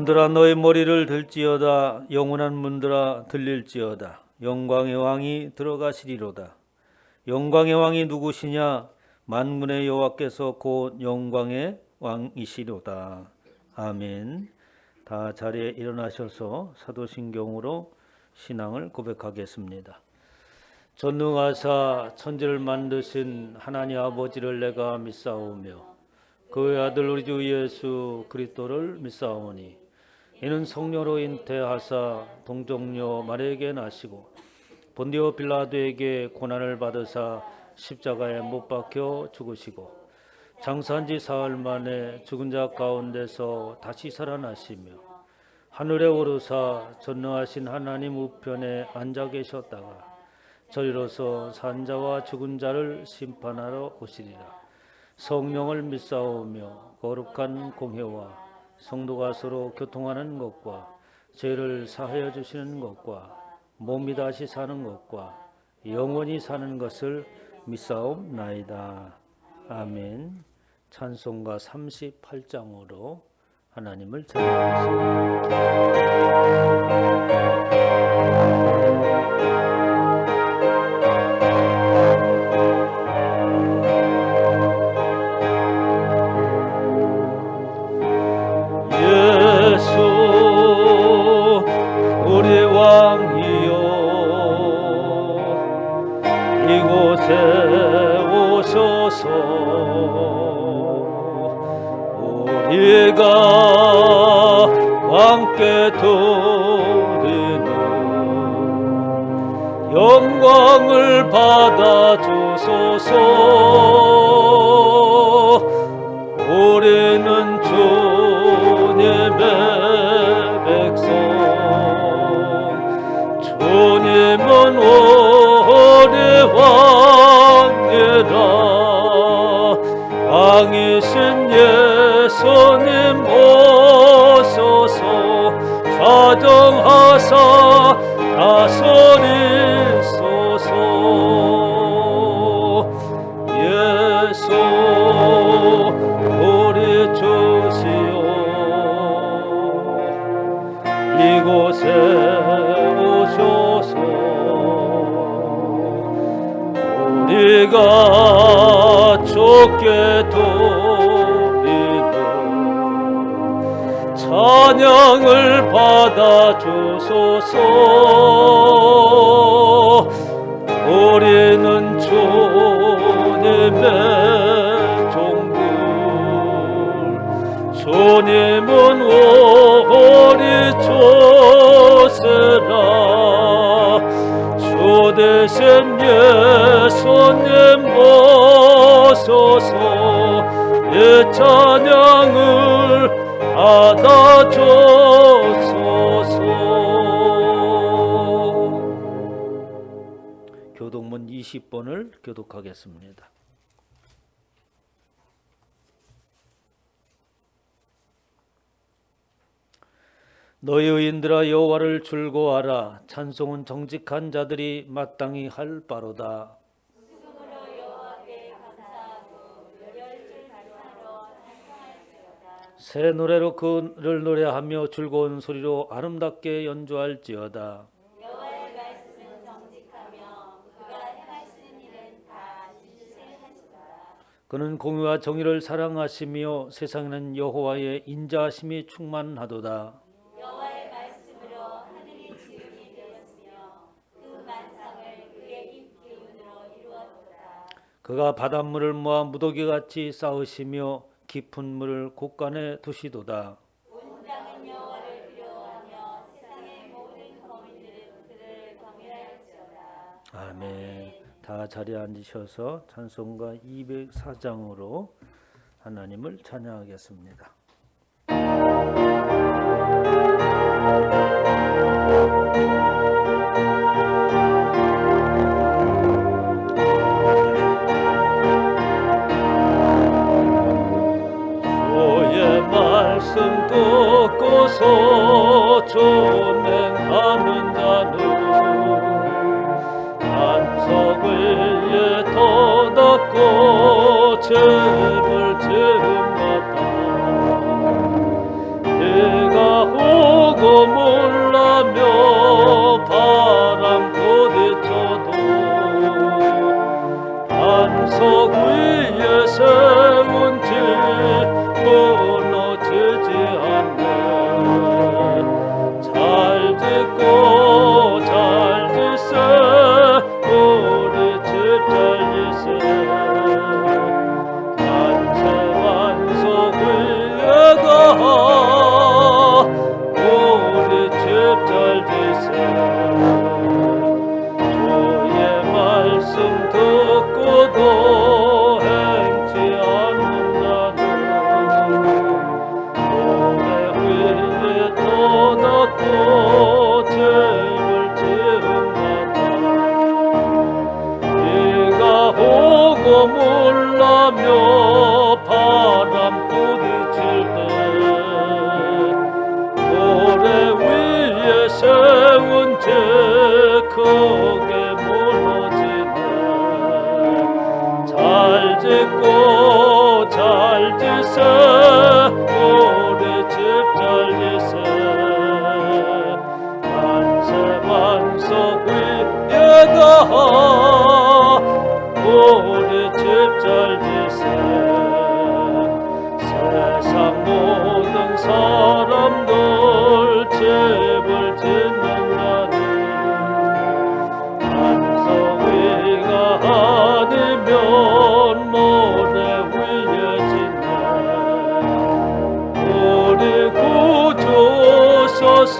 문들아 너의 머리를 들지어다. 영원한 문들아 들릴지어다. 영광의 왕이 들어가시리로다. 영광의 왕이 누구시냐? 만군의 여호와께서 곧 영광의 왕이시로다. 아멘. 다 자리에 일어나셔서 사도신경으로 신앙을 고백하겠습니다. 전능하사 천지를 만드신 하나님 아버지를 내가 믿사오며 그의 아들 우리 주 예수 그리스도를 믿사오니 이는 성령으로 잉태하사 동정녀 마리아에게 나시고 본디오 빌라도에게 고난을 받으사 십자가에 못 박혀 죽으시고 장사한 지 사흘 만에 죽은 자 가운데서 다시 살아나시며 하늘에 오르사 전능하신 하나님 우편에 앉아 계셨다가 저리로서 산 자와 죽은 자를 심판하러 오시리라. 성령을 믿사오며 거룩한 공회와 성도가 서로 교통하는 것과 죄를 사하여 주시는 것과 몸이 다시 사는 것과 영원히 사는 것을 믿사옵나이다. 아멘. 찬송가 38장으로 하나님을 찬양하십니다. 우리가 왕께 드리는 영광을 받아 주소서. 우리는 주님의 백성, 주님은 우리 왕이라. 왕이신 예수님 오소서. 자정하사 다스리소서. 예수 우리 주시오. 이곳에 오소서. 우리가 주께 드리는 찬양을 받아 주소서. 우리는 주님의 종들, 주님은 우리 주세라. 주 대신 예수님 오소서. 이 찬양을 받아주소서. 교독문 20번을 교독하겠습니다. 너희 의인들아 여호와를 즐거워하라. 찬송은 정직한 자들이 마땅히 할 바로다. 새 노래로 그를 노래하며 즐거운 소리로 아름답게 연주할지어다. 여호와의 말씀은 정직하며 그가 행하시는 일은 다 진실을 하시도다. 그는 공의와 정의를 사랑하시며 세상에는 여호와의 인자하심이 충만하도다. 여호와의 말씀으로 하늘이 지음이 되었으며 그 만상을 그의 입 기운으로 이루었도다. 그가 바닷물을 모아 무더기같이 쌓으시며 깊은 물을 곳간에 두시도다. 온 땅은 여호와를 두려워하며 세상의 모든 거민들은 그를 경외할지어다. 아멘. 다 자리에 앉으셔서 찬송가 204장으로 하나님을 찬양하겠습니다. 말씀 듣고서 준행하는 자는 안석 위에 더 죄를 지은 같다. 내가 고물나며 바람 부딪힐 때 모래 위에 세운 죄 크게 무너지네. 잘 짓고 잘 지세 우리 집 잘 지세 만세 만석 위에가 우리 집 잘 지세 세상 모든 사람들 집을 짓는다니 만석 위가 아니면 모래 위에 짓네. 우리 구주 오셔서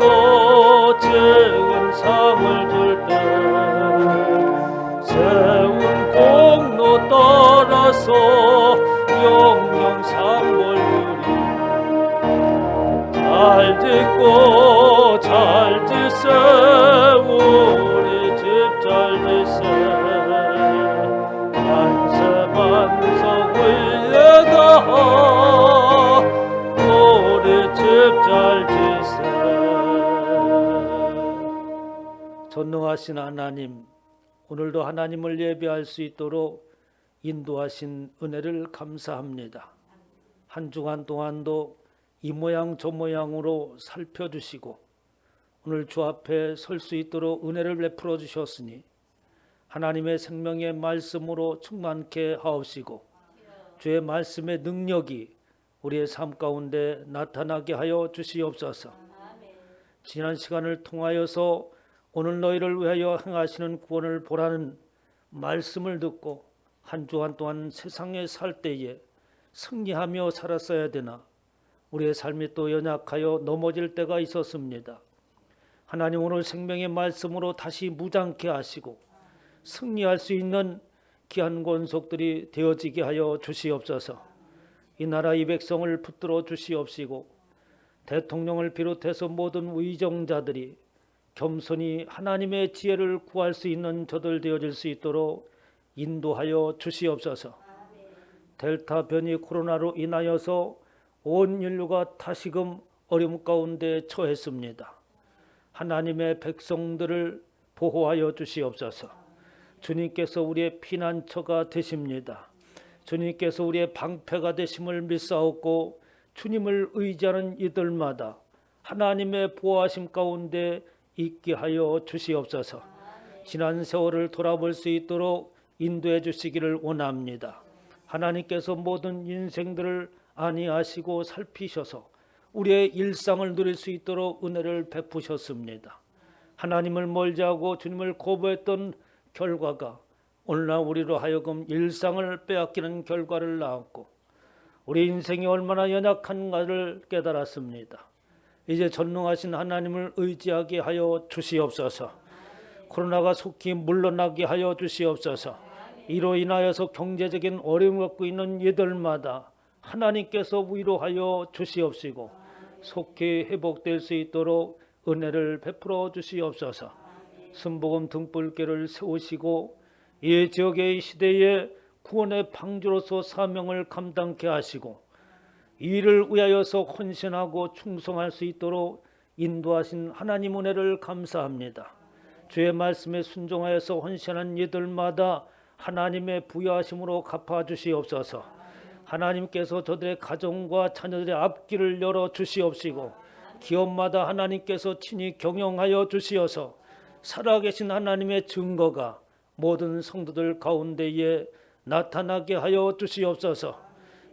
지은 상을 줄 때 세운 공로 따라서 영영 상벌 주리. 잘 짓고 잘 지세 우리 집 잘 지세 만세 만석 위에가 우리 집 잘 지세. 전능하신 하나님, 오늘도 하나님을 예배할 수 있도록 인도하신 은혜를 감사합니다. 한 주간 동안도 이 모양 저 모양으로 살펴주시고 오늘 주 앞에 설 수 있도록 은혜를 베풀어 주셨으니 하나님의 생명의 말씀으로 충만케 하옵시고 주의 말씀의 능력이 우리의 삶 가운데 나타나게 하여 주시옵소서. 지난 시간을 통하여서 오늘 너희를 위하여 행하시는 구원을 보라는 말씀을 듣고 한 주간 동안 세상에 살 때에 승리하며 살았어야 되나 우리의 삶이 또 연약하여 넘어질 때가 있었습니다. 하나님 오늘 생명의 말씀으로 다시 무장케 하시고 승리할 수 있는 귀한 권속들이 되어지게 하여 주시옵소서. 이 나라 이 백성을 붙들어 주시옵시고 대통령을 비롯해서 모든 의정자들이 겸손히 하나님의 지혜를 구할 수 있는 저들 되어질 수 있도록 인도하여 주시옵소서. 델타 변이 코로나로 인하여서 온 인류가 다시금 어려움 가운데 처했습니다. 하나님의 백성들을 보호하여 주시옵소서. 주님께서 우리의 피난처가 되십니다. 주님께서 우리의 방패가 되심을 믿사옵고 주님을 의지하는 이들마다 하나님의 보호하심 가운데 있게 하여 주시옵소서. 지난 세월을 돌아볼 수 있도록 인도해 주시기를 원합니다. 하나님께서 모든 인생들을 안위하시고 살피셔서 우리의 일상을 누릴 수 있도록 은혜를 베푸셨습니다. 하나님을 멀리하고 주님을 거부했던 결과가 오늘날 우리로 하여금 일상을 빼앗기는 결과를 낳았고 우리 인생이 얼마나 연약한가를 깨달았습니다. 이제 전능하신 하나님을 의지하게 하여 주시옵소서. 코로나가 속히 물러나게 하여 주시옵소서. 이로 인하여서 경제적인 어려움을 겪고 있는 이들마다 하나님께서 위로하여 주시옵시고 속히 회복될 수 있도록 은혜를 베풀어 주시옵소서. 순복음 등불교를 세우시고 이 지역의 시대에 구원의 방주로서 사명을 감당케 하시고 이를 위하여서 헌신하고 충성할 수 있도록 인도하신 하나님 은혜를 감사합니다. 주의 말씀에 순종하여서 헌신한 이들마다 하나님의 부여하심으로 갚아주시옵소서. 하나님께서 저들의 가정과 자녀들의 앞길을 열어 주시옵시고 기업마다 하나님께서 친히 경영하여 주시어서 살아계신 하나님의 증거가 모든 성도들 가운데에 나타나게 하여 주시옵소서.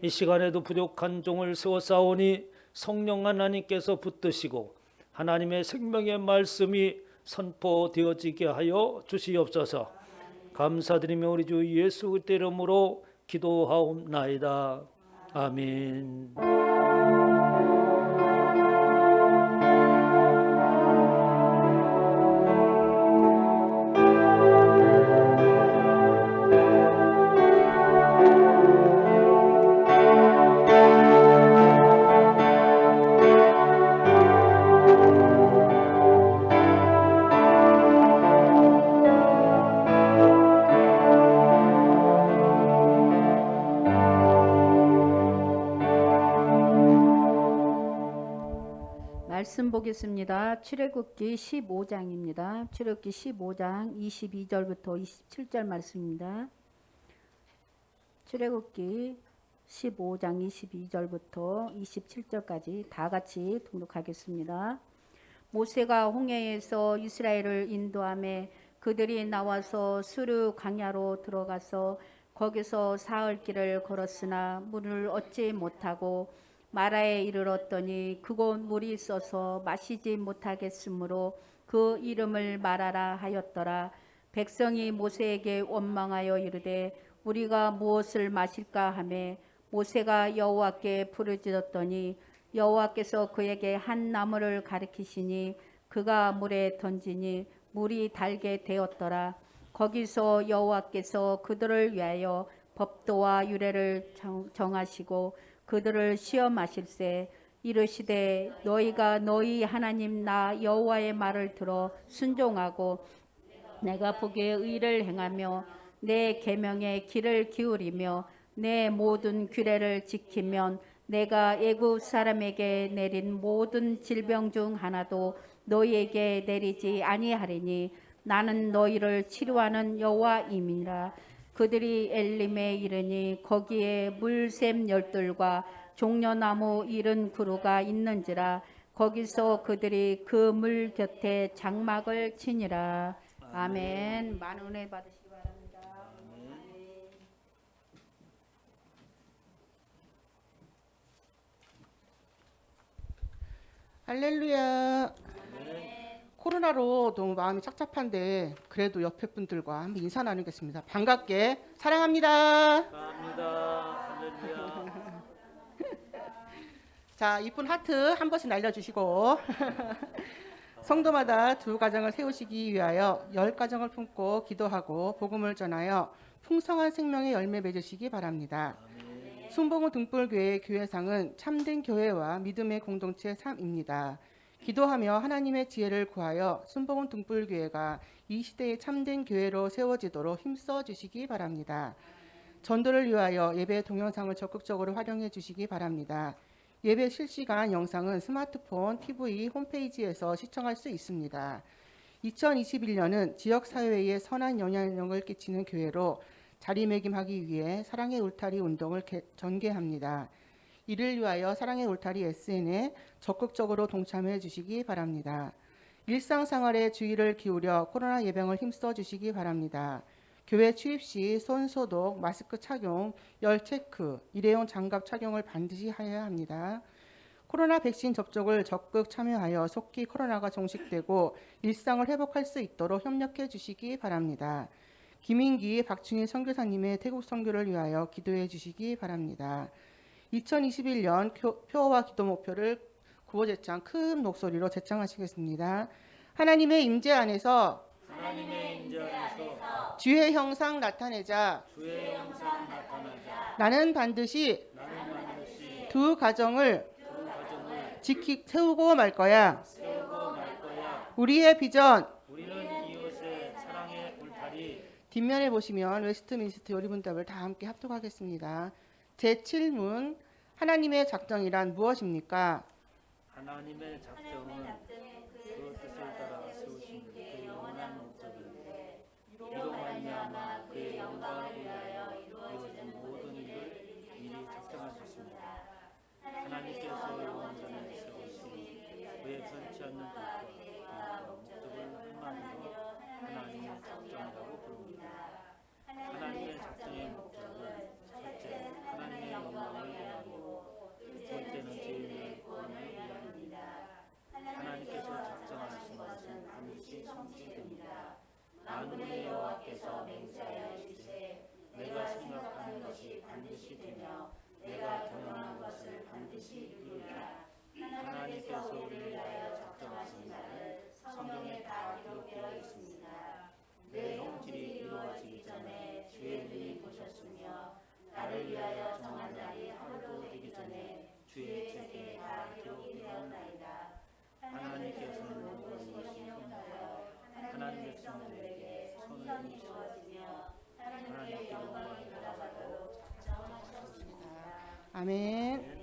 이 시간에도 부족한 종을 세워싸오니 성령 하나님께서 붙드시고 하나님의 생명의 말씀이 선포되어지게 하여 주시옵소서. 감사드리며 우리 주 예수 그리스도의 이름으로 기도하옵나이다. 아멘. 말씀 보겠습니다. 출애굽기 15장입니다. 출애굽기 15장 22절부터 27절 말씀입니다. 출애굽기 15장 22절부터 27절까지 다 같이 통독하겠습니다. 모세가 홍해에서 이스라엘을 인도하며 그들이 나와서 수르 광야로 들어가서 거기서 사흘 길을 걸었으나 물을 얻지 못하고 마라에 이르렀더니 그곳 물이 있어서 마시지 못하겠으므로 그 이름을 마라라 하였더라. 백성이 모세에게 원망하여 이르되 우리가 무엇을 마실까 하매 모세가 여호와께 부르짖었더니 여호와께서 그에게 한 나무를 가리키시니 그가 물에 던지니 물이 달게 되었더라. 거기서 여호와께서 그들을 위하여 법도와 유례를 정하시고 그들을 시험하실세 이르시되 너희가 너희 하나님 나 여호와의 말을 들어 순종하고 내가 보기에 의를 행하며 내 계명에 귀를 기울이며 내 모든 규례를 지키면 내가 애굽 사람에게 내린 모든 질병 중 하나도 너희에게 내리지 아니하리니 나는 너희를 치료하는 여호와임이라. 그들이 엘림에 이르니 거기에 물샘 열둘과 종려나무 이른 그루가 있는지라. 거기서 그들이 그 물 곁에 장막을 치니라. 아멘. 많은 은혜 받으시기 바랍니다. 할렐루야. 코로나로 너무 마음이 착잡한데 그래도 옆에 분들과 한번 인사 나누겠습니다. 반갑게 사랑합니다. 감사합니다. 할렐루야. 자, 이쁜 하트 한 번씩 날려주시고 성도마다 두 가정을 세우시기 위하여 10가정을 품고 기도하고 복음을 전하여 풍성한 생명의 열매 맺으시기 바랍니다. 순복음 등불교회의 교회상은 참된 교회와 믿음의 공동체 3입니다. 기도하며 하나님의 지혜를 구하여 순복음 등불교회가 이 시대의 참된 교회로 세워지도록 힘써 주시기 바랍니다. 전도를 위하여 예배 동영상을 적극적으로 활용해 주시기 바랍니다. 예배 실시간 영상은 스마트폰, TV, 홈페이지에서 시청할 수 있습니다. 2021년은 지역사회에 선한 영향력을 끼치는 교회로 자리매김하기 위해 사랑의 울타리 운동을 전개합니다. 이를 위하여 사랑의 울타리 SN에 적극적으로 동참해 주시기 바랍니다. 일상생활에 주의를 기울여 코로나 예방을 힘써 주시기 바랍니다. 교회 출입 시 손 소독, 마스크 착용, 열 체크, 일회용 장갑 착용을 반드시 하여야 합니다. 코로나 백신 접종을 적극 참여하여 속히 코로나가 종식되고 일상을 회복할 수 있도록 협력해 주시기 바랍니다. 김인기, 박춘희 선교사님의 태국 선교를 위하여 기도해 주시기 바랍니다. 2021년 표어와 기도 목표를 구호 제창 큰 목소리로 제창하시겠습니다. 하나님의 임재 안에서 주의 형상 나타내자. 나는 반드시 두 가정을 세우고 말 거야. 우리의 비전. 뒷면에 보시면 웨스트민스터 요리문답을 다 함께 합독하겠습니다. 제7문 하나님의 작정이란 무엇입니까? 하나님의 작정은 그 뜻을 따라 세우신 그 영원한 목적인데 이로 말미암아 그의 영광을 위하여 이루어지는 모든 일을 미리 작정하셨습니다. 하나님께서 영원전에 세우신 그의 변치 않는 뜻과 목적을 한마디로 하나님의 작정이라고 부릅니다. 하나님의 작정의 목적은 첫째, 하나님의 영광을 위하고 둘째는 죄인의 구원을 위함입니다. 하나님께서 작정하신 것은 반드시 성취됩니다. 만군의 여호와께서 맹세하여 이르시되 내가 생각하는 것이 반드시 되며 내가 경영한 것을 반드시 이루리라. 하나님께서 우리를 위하여 작정하신 날을 성경에 다 기록되어 있습니다. 내 형질이 이루어지기 전에 주의 눈이 보셨으며 나를 위하여 정한 날이 하루도 되기 전에 주의 책에 다 기록이 되었나이다. 하나님께서는 모든 것이 형통하여 하나님의 백성들에게 선이 이루어지며 하나님의 영광이 돌아가도록 작정하셨습니다. 아멘.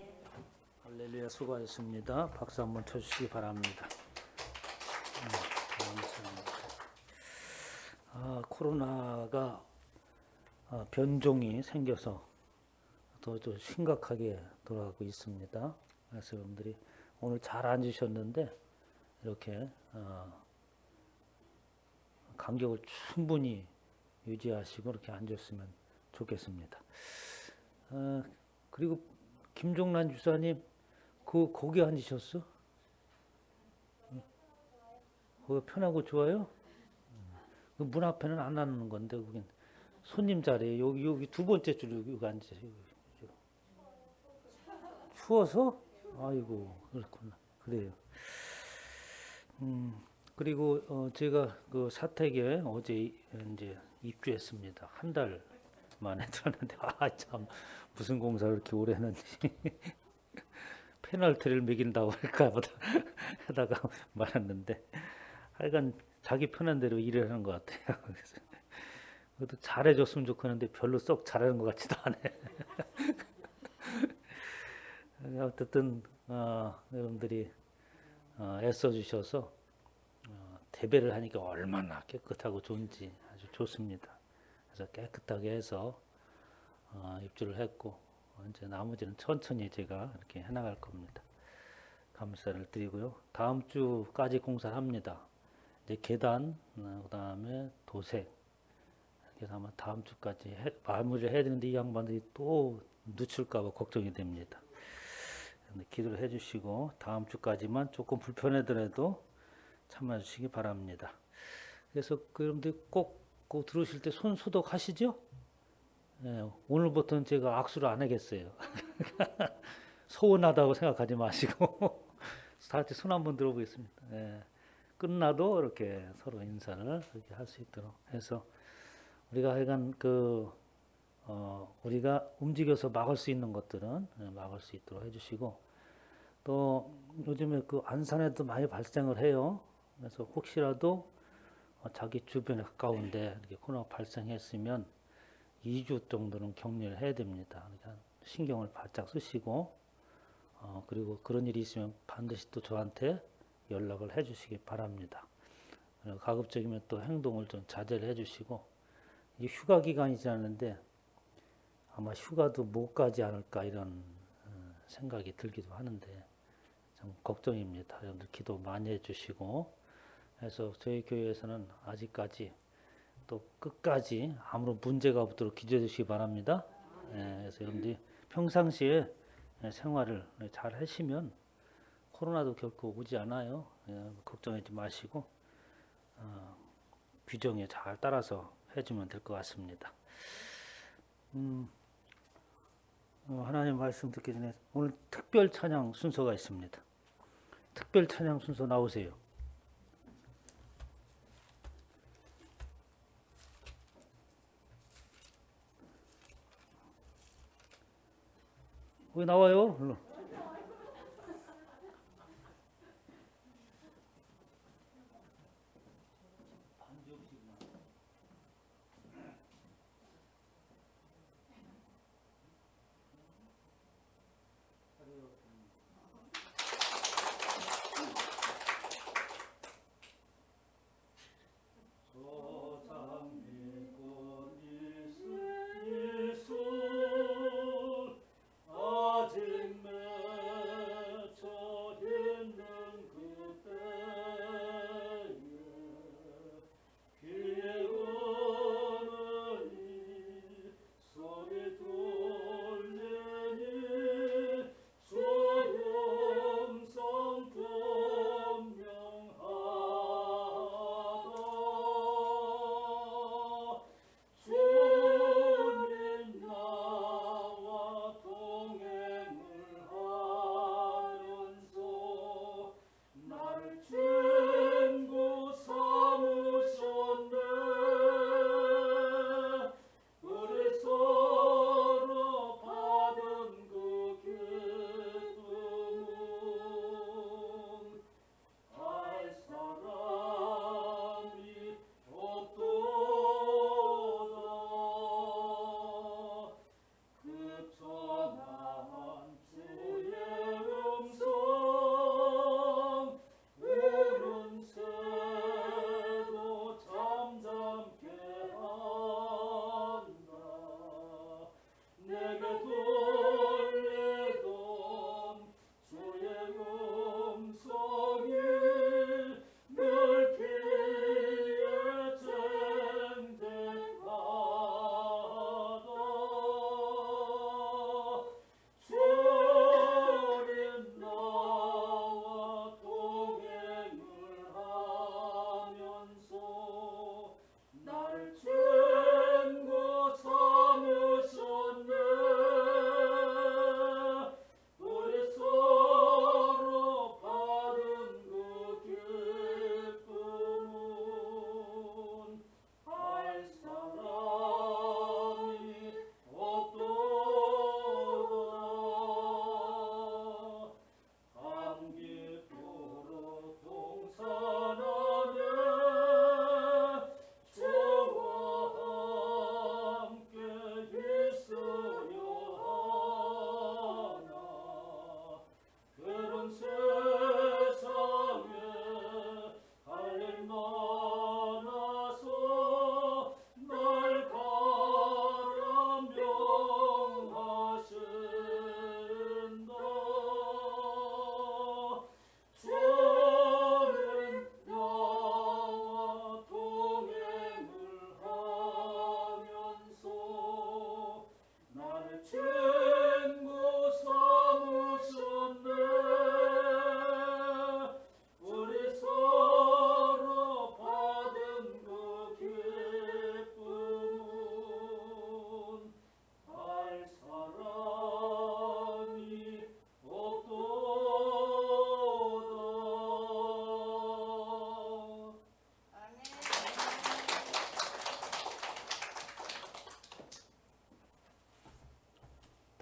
할렐루야. 네, 수고하셨습니다. 박수 한번 쳐주시기 바랍니다. 감사합니다. 코로나가 변종이 생겨서 더 심각하게 돌아가고 있습니다. 그래서 여러분들이 오늘 잘 앉으셨는데 이렇게 간격을 충분히 유지하시고 이렇게 앉았으면 좋겠습니다. 그리고 김종란 주사님 거기 앉으셨어? 거기 편하고 좋아요? 문 앞에는 안 앉는 건데 거긴 손님 자리에 여기 두 번째 줄 여기 앉으세요. 추워서? 아이고 그렇구나. 그래요. 그리고 제가 그 사택에 어제 이제 입주했습니다. 한 달 만에 들었는데 참 무슨 공사를 이렇게 오래 했는지 페널티를 매긴다고 할까 보다 하다가 말았는데 하여간 자기 편한 대로 일을 하는 것 같아요. 그래서 그것도 잘해줬으면 좋겠는데 별로 썩 잘하는 것 같지도 않아요. 어쨌든 여러분들이 애써주셔서 대배를 하니까 얼마나 깨끗하고 좋은지 아주 좋습니다. 그래서 깨끗하게 해서 입주를 했고 이제 나머지는 천천히 제가 이렇게 해나갈 겁니다. 감사를 드리고요. 다음 주까지 공사를 합니다. 이제 계단, 그다음에 도색. 그래서 아마 다음 주까지 마무리를 해야 되는데 이 양반들이 또 늦출까봐 걱정이 됩니다. 기도를 해주시고 다음 주까지만 조금 불편하더라도 참아 주시기 바랍니다. 그래서 여러분들 꼭 들어오실 때 손 소독하시죠? 예, 오늘부터는 제가 악수를 안 하겠어요. 서운하다고 생각하지 마시고 다 같이 손 한번 들어보겠습니다. 예, 끝나도 이렇게 서로 인사를 이렇게 할 수 있도록 해서 우리가 하여간 우리가 움직여서 막을 수 있는 것들은 막을 수 있도록 해주시고 또 요즘에 그 안산에도 많이 발생을 해요. 그래서 혹시라도 자기 주변에 가까운데 이렇게 코로나 발생했으면 2주 정도는 격리를 해야 됩니다. 그러니까 신경을 바짝 쓰시고 그리고 그런 일이 있으면 반드시 또 저한테 연락을 해주시기 바랍니다. 가급적이면 또 행동을 좀 자제를 해주시고 이제 휴가 기간이 지났는데 아마 휴가도 못 가지 않을까 이런 생각이 들기도 하는데 참 걱정입니다. 여러분들 기도 많이 해주시고 해서 저희 교회에서는 아직까지 또 끝까지 아무런 문제가 없도록 기도해 주시기 바랍니다. 그래서 여러분들이 평상시에 생활을 잘 하시면 코로나도 결코 오지 않아요. 걱정하지 마시고 규정에 잘 따라서 해주면 될 것 같습니다. 하나님 말씀 듣기 전에 오늘 특별 찬양 순서가 있습니다. 특별 찬양 순서 나오세요. 왜 나와요? 얼른. 아직은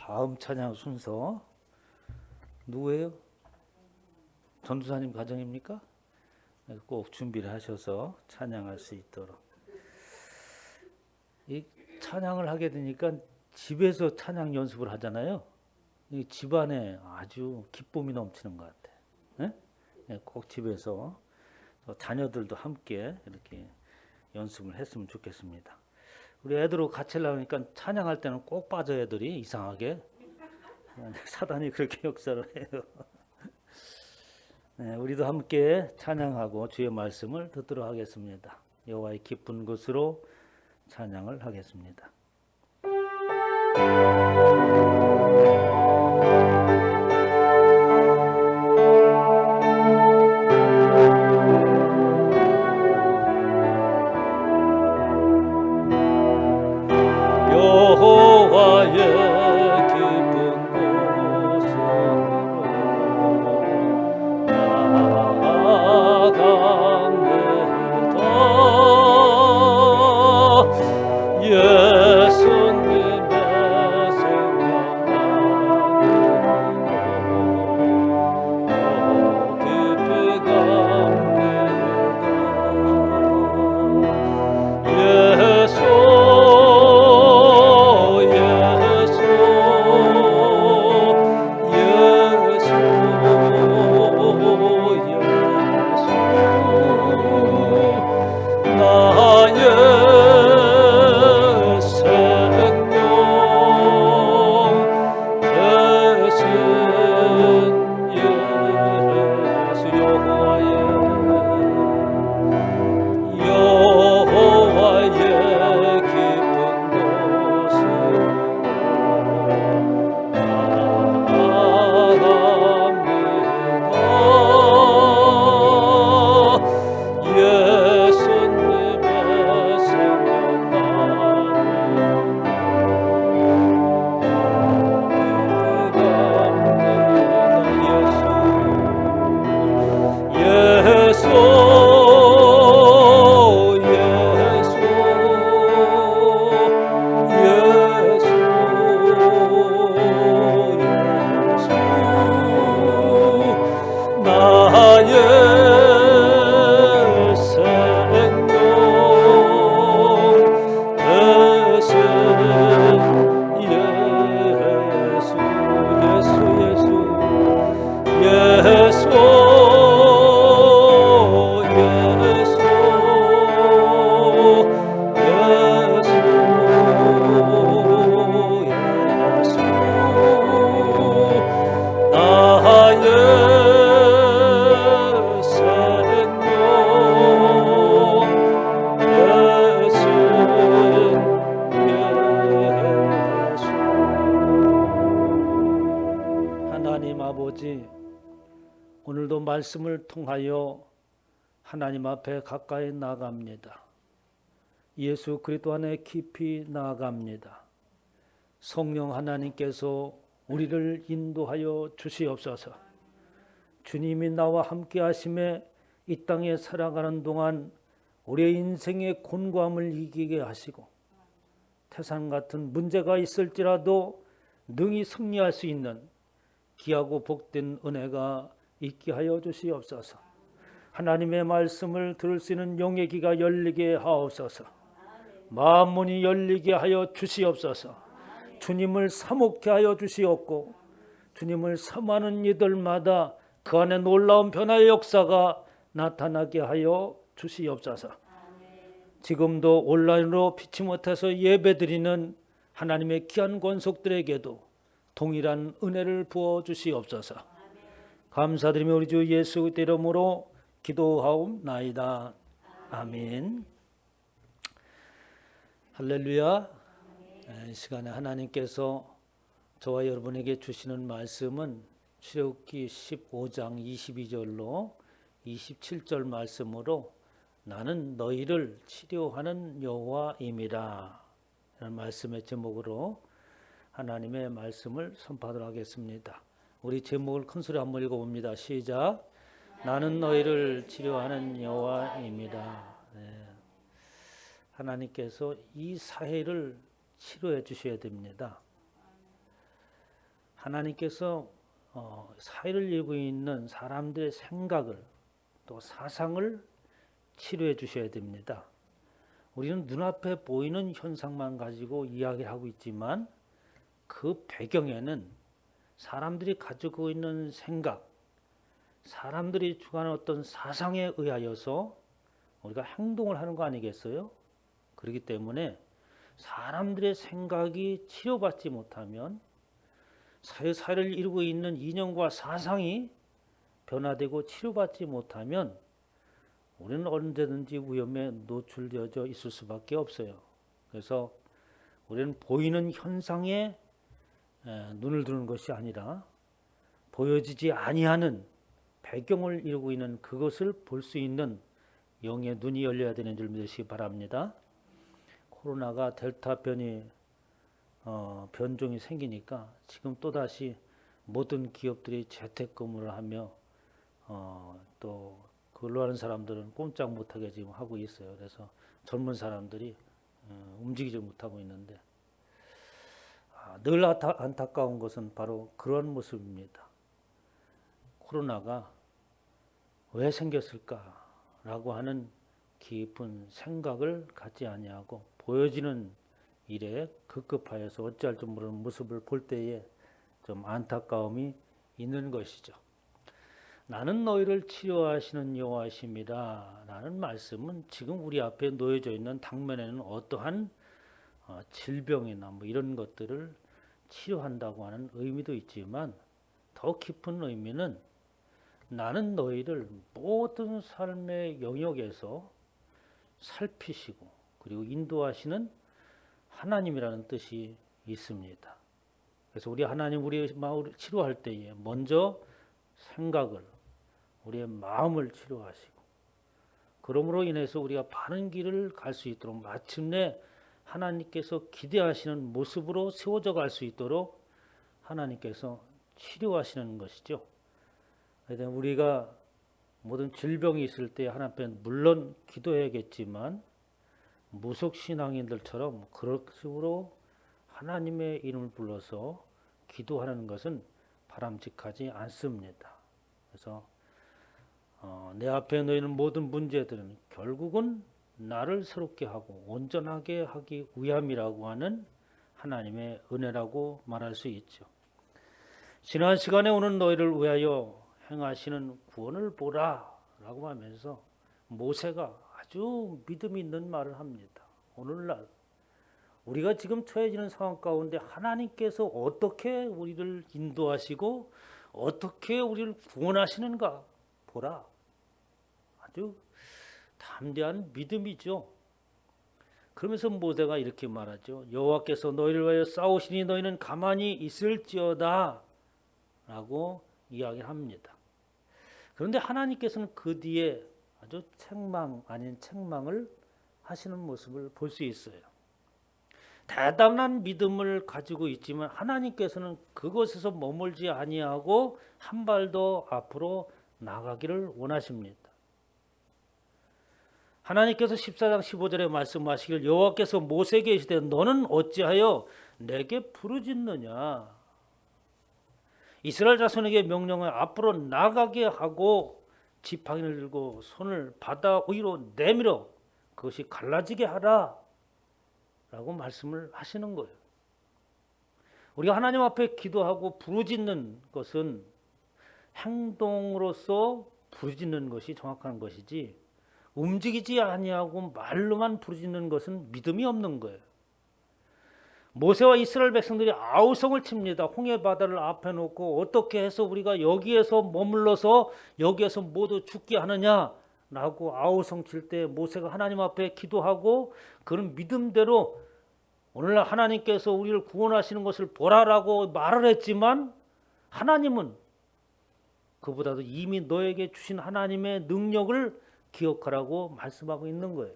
다음 찬양 순서 누구예요? 전도사님 가정입니까? 꼭 준비를 하셔서 찬양할 수 있도록. 이 찬양을 하게 되니까 집에서 찬양 연습을 하잖아요. 이 집안에 아주 기쁨이 넘치는 것 같아요. 네? 네, 꼭 집에서 자녀들도 함께 이렇게 연습을 했으면 좋겠습니다. 우리 애들하고 같이 하려니까 찬양할 때는 꼭 빠져 애들이 이상하게 사단이 그렇게 역사를 해요. 네, 우리도 함께 찬양하고 주의 말씀을 듣도록 하겠습니다. 여호와의 기쁜 곳으로 찬양을 하겠습니다. 여호와의 기쁜 곳으로 나아갑니다. 예수님의 생명나무로 깊이 갑니다. 예수 하나님 아버지, 오늘도 말씀을 통하여 하나님 앞에 가까이 나아갑니다. 예수 그리스도 안에 깊이 나아갑니다. 성령 하나님께서 우리를 인도하여 주시옵소서. 주님이 나와 함께 하심에 이 땅에 살아가는 동안 우리의 인생의 곤고함을 이기게 하시고 태산 같은 문제가 있을지라도 능히 승리할 수 있는 귀하고 복된 은혜가 있게 하여 주시옵소서. 하나님의 말씀을 들을 수 있는 영의 귀가 열리게 하옵소서. 마음 문이 열리게 하여 주시옵소서. 주님을 사모케 하여 주시옵고 주님을 사모하는 이들마다 그 안에 놀라운 변화의 역사가 나타나게 하여 주시옵소서. 지금도 온라인으로 피치 못해서 예배드리는 하나님의 귀한 권속들에게도 동일한 은혜를 부어 주시옵소서. 감사드리며 우리 주 예수 그리스도의 이름으로 기도하옵나이다. 아멘. 할렐루야. 이 시간에 하나님께서 저와 여러분에게 주시는 말씀은 출애굽기 15장 22절로 27절 말씀으로 나는 너희를 치료하는 여호와임이라 라는 말씀의 제목으로 하나님의 말씀을 선포하도록 하겠습니다. 우리 제목을 큰 소리 한번 읽어봅니다. 시작. 나는 너희를 치료하는 여호와입니다. 네. 하나님께서 이 사회를 치료해 주셔야 됩니다. 하나님께서 사회를 이루고 있는 사람들의 생각을 또 사상을 치료해 주셔야 됩니다. 우리는 눈앞에 보이는 현상만 가지고 이야기를 하고 있지만 그 배경에는 사람들이 가지고 있는 생각, 사람들이 주관하는 어떤 사상에 의하여서 우리가 행동을 하는 거 아니겠어요? 그렇기 때문에 사람들의 생각이 치료받지 못하면 사회를 이루고 있는 이념과 사상이 변화되고 치료받지 못하면 우리는 언제든지 위험에 노출되어 있을 수밖에 없어요. 그래서 우리는 보이는 현상에 눈을 두는 것이 아니라 보여지지 아니하는 배경을 이루고 있는 그것을 볼 수 있는 영의 눈이 열려야 되는 줄 믿으시기 바랍니다. 코로나가 델타 변종이 생기니까 지금 또다시 모든 기업들이 재택근무를 하며 또 그걸로 하는 사람들은 꼼짝 못하게 지금 하고 있어요. 그래서 젊은 사람들이 움직이지 못하고 있는데 늘 안타까운 것은 바로 그런 모습입니다. 코로나가 왜 생겼을까라고 하는 깊은 생각을 갖지 아니하고 보여지는 일에 급급하여서 어찌할 줄 모르는 모습을 볼 때에 좀 안타까움이 있는 것이죠. 나는 너희를 치료하시는 여호와이십니다 라는 말씀은 지금 우리 앞에 놓여져 있는 당면에는 어떠한 질병이나 뭐 이런 것들을 치료한다고 하는 의미도 있지만 더 깊은 의미는 나는 너희를 모든 삶의 영역에서 살피시고 그리고 인도하시는 하나님이라는 뜻이 있습니다. 그래서 우리 하나님 우리 마음을 치료할 때에 먼저 생각을 우리의 마음을 치료하시고 그러므로 인해서 우리가 바른 길을 갈 수 있도록 마침내 하나님께서 기대하시는 모습으로 세워져 갈 수 있도록 하나님께서 치료하시는 것이죠. 그래서 우리가 모든 질병이 있을 때 하나님 앞에 물론 기도해야겠지만 무속신앙인들처럼 그런 식으로 하나님의 이름을 불러서 기도하는 것은 바람직하지 않습니다. 그래서 내 앞에 놓이는 모든 문제들은 결국은 나를 새롭게 하고 온전하게 하기 위함이라고 하는 하나님의 은혜라고 말할 수 있죠. 지난 시간에 오는 너희를 위하여 행하시는 구원을 보라 라고 하면서 모세가 아주 믿음 있는 말을 합니다. 오늘날 우리가 지금 처해지는 상황 가운데 하나님께서 어떻게 우리를 인도하시고 어떻게 우리를 구원하시는가 보라. 아주 담대한 믿음이죠. 그러면서 모세가 이렇게 말하죠. 여호와께서 너희를 위하여 싸우시니 너희는 가만히 있을지어다 라고 이야기를 합니다. 그런데 하나님께서는 그 뒤에 아주 책망 아닌 책망을 하시는 모습을 볼 수 있어요. 대단한 믿음을 가지고 있지만 하나님께서는 그곳에서 머물지 아니하고 한 발 더 앞으로 나가기를 원하십니다. 하나님께서 14장 15절에 말씀하시길 여호와께서 모세에게 이르시되 너는 어찌하여 내게 부르짖느냐. 이스라엘 자손에게 명령을 앞으로 나가게 하고 지팡이를 들고 손을 바다 위로 내밀어 그것이 갈라지게 하라 라고 말씀을 하시는 거예요. 우리가 하나님 앞에 기도하고 부르짖는 것은 행동으로서 부르짖는 것이 정확한 것이지 움직이지 아니하고 말로만 부르짖는 것은 믿음이 없는 거예요. 모세와 이스라엘 백성들이 아우성을 칩니다. 홍해 바다를 앞에 놓고 어떻게 해서 우리가 여기에서 머물러서 여기에서 모두 죽게 하느냐라고 아우성 칠 때 모세가 하나님 앞에 기도하고 그런 믿음대로 오늘날 하나님께서 우리를 구원하시는 것을 보라라고 말을 했지만 하나님은 그보다도 이미 너에게 주신 하나님의 능력을 기억하라고 말씀하고 있는 거예요.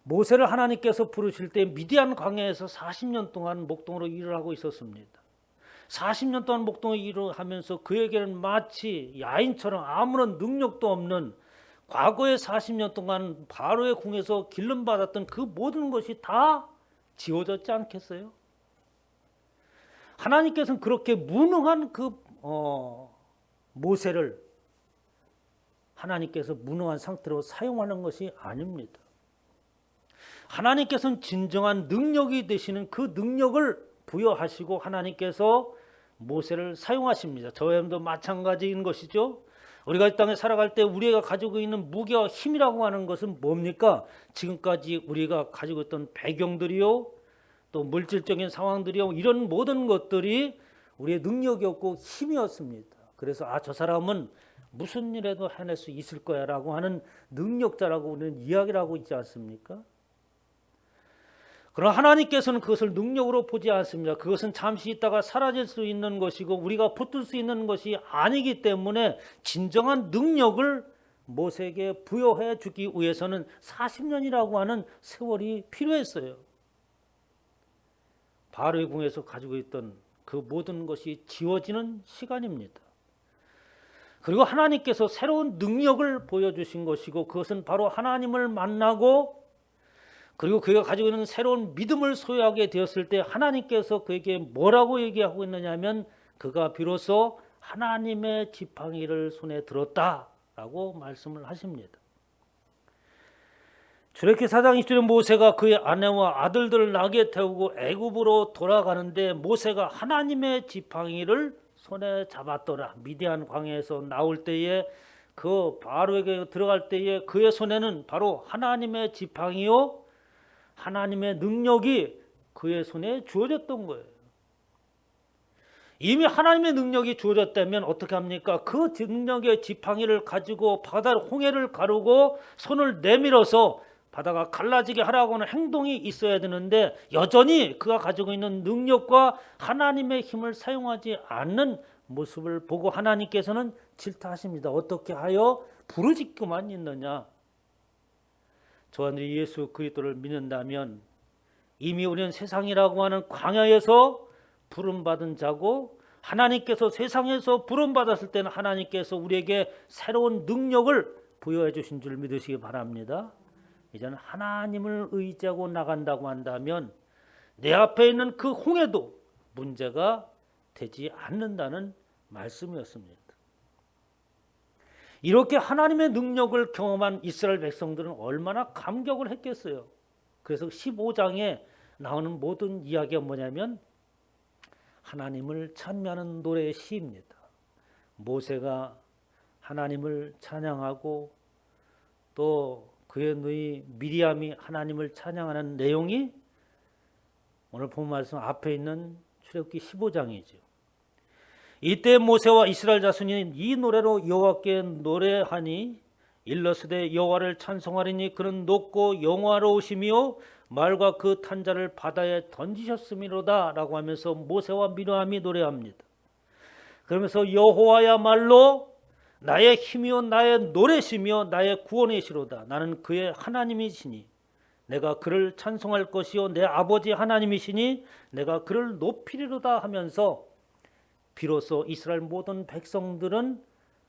모세를 하나님께서 부르실 때 미디안 광야에서 40년 동안 목동으로 일을 하고 있었습니다. 40년 동안 목동으로 일을 하면서 그에게는 마치 야인처럼 아무런 능력도 없는 과거의 40년 동안 바로의 궁에서 길름받았던 그 모든 것이 다 지워졌지 않겠어요? 하나님께서는 그렇게 무능한 모세를 하나님께서 무능한 상태로 사용하는 것이 아닙니다. 하나님께서는 진정한 능력이 되시는 그 능력을 부여하시고 하나님께서 모세를 사용하십니다. 저희도 마찬가지인 것이죠. 우리가 이 땅에 살아갈 때 우리가 가지고 있는 무게와 힘이라고 하는 것은 뭡니까? 지금까지 우리가 가지고 있던 배경들이요, 또 물질적인 상황들이요, 이런 모든 것들이 우리의 능력이었고 힘이었습니다. 그래서 저 사람은 무슨 일에도 해낼 수 있을 거야 라고 하는 능력자라고 우리는 이야기를 하고 있지 않습니까? 그러나 하나님께서는 그것을 능력으로 보지 않습니다. 그것은 잠시 있다가 사라질 수 있는 것이고 우리가 붙들 수 있는 것이 아니기 때문에 진정한 능력을 모세에게 부여해 주기 위해서는 40년이라고 하는 세월이 필요했어요. 바로의 궁에서 가지고 있던 그 모든 것이 지워지는 시간입니다. 그리고 하나님께서 새로운 능력을 보여주신 것이고 그것은 바로 하나님을 만나고 그리고 그가 가지고 있는 새로운 믿음을 소유하게 되었을 때 하나님께서 그에게 뭐라고 얘기하고 있느냐 하면 그가 비로소 하나님의 지팡이를 손에 들었다라고 말씀을 하십니다. 출애굽기 4장 20절에 모세가 그의 아내와 아들들을 낙에 태우고 애굽으로 돌아가는데 모세가 하나님의 지팡이를 손에 잡았더라. 미디안 광야에서 나올 때에 그 바로에게 들어갈 때에 그의 손에는 바로 하나님의 지팡이요 하나님의 능력이 그의 손에 주어졌던 거예요. 이미 하나님의 능력이 주어졌다면 어떻게 합니까? 그 능력의 지팡이를 가지고 바다 홍해를 가르고 손을 내밀어서 바다가 갈라지게 하라고 하는 행동이 있어야 되는데 여전히 그가 가지고 있는 능력과 하나님의 힘을 사용하지 않는 모습을 보고 하나님께서는 질타하십니다. 어떻게 하여 부르짖고만 있느냐? 저와 너희 예수 그리스도를 믿는다면 이미 우리는 세상이라고 하는 광야에서 부름받은 자고 하나님께서 세상에서 부름받았을 때는 하나님께서 우리에게 새로운 능력을 부여해 주신 줄 믿으시기 바랍니다. 이제는 하나님을 의지하고 나간다고 한다면 내 앞에 있는 그 홍해도 문제가 되지 않는다는 말씀이었습니다. 이렇게 하나님의 능력을 경험한 이스라엘 백성들은 얼마나 감격을 했겠어요. 그래서 15장에 나오는 모든 이야기가 뭐냐면 하나님을 찬미하는 노래의 시입니다. 모세가 하나님을 찬양하고 또 그의 누이 미리암이 하나님을 찬양하는 내용이 오늘 본 말씀 앞에 있는 출애굽기 15장이죠. 이때 모세와 이스라엘 자손이 이 노래로 여호와께 노래하니 일러스되 여호와를 찬송하리니 그는 높고 영화로우시며 말과 그 탄자를 바다에 던지셨음이로다 라고 하면서 모세와 미리암이 노래합니다. 그러면서 여호와야말로 나의 힘이요 나의 노래시며 나의 구원이시로다. 나는 그의 하나님이시니 내가 그를 찬송할 것이요 내 아버지 하나님이시니 내가 그를 높이리로다 하면서 비로소 이스라엘 모든 백성들은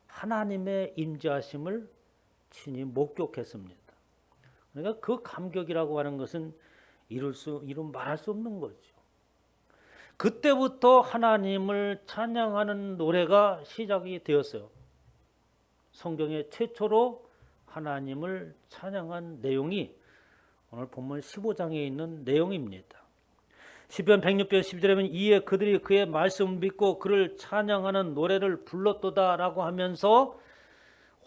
하나님의 임재하심을 친히 목격했습니다. 그러니까 그 감격이라고 하는 것은 말할 수 없는 거죠. 그때부터 하나님을 찬양하는 노래가 시작이 되었어요. 성경에 최초로 하나님을 찬양한 내용이 오늘 본문 15장에 있는 내용입니다. 시편 106편 12절에 보면 이에 그들이 그의 말씀을 믿고 그를 찬양하는 노래를 불렀도다라고 하면서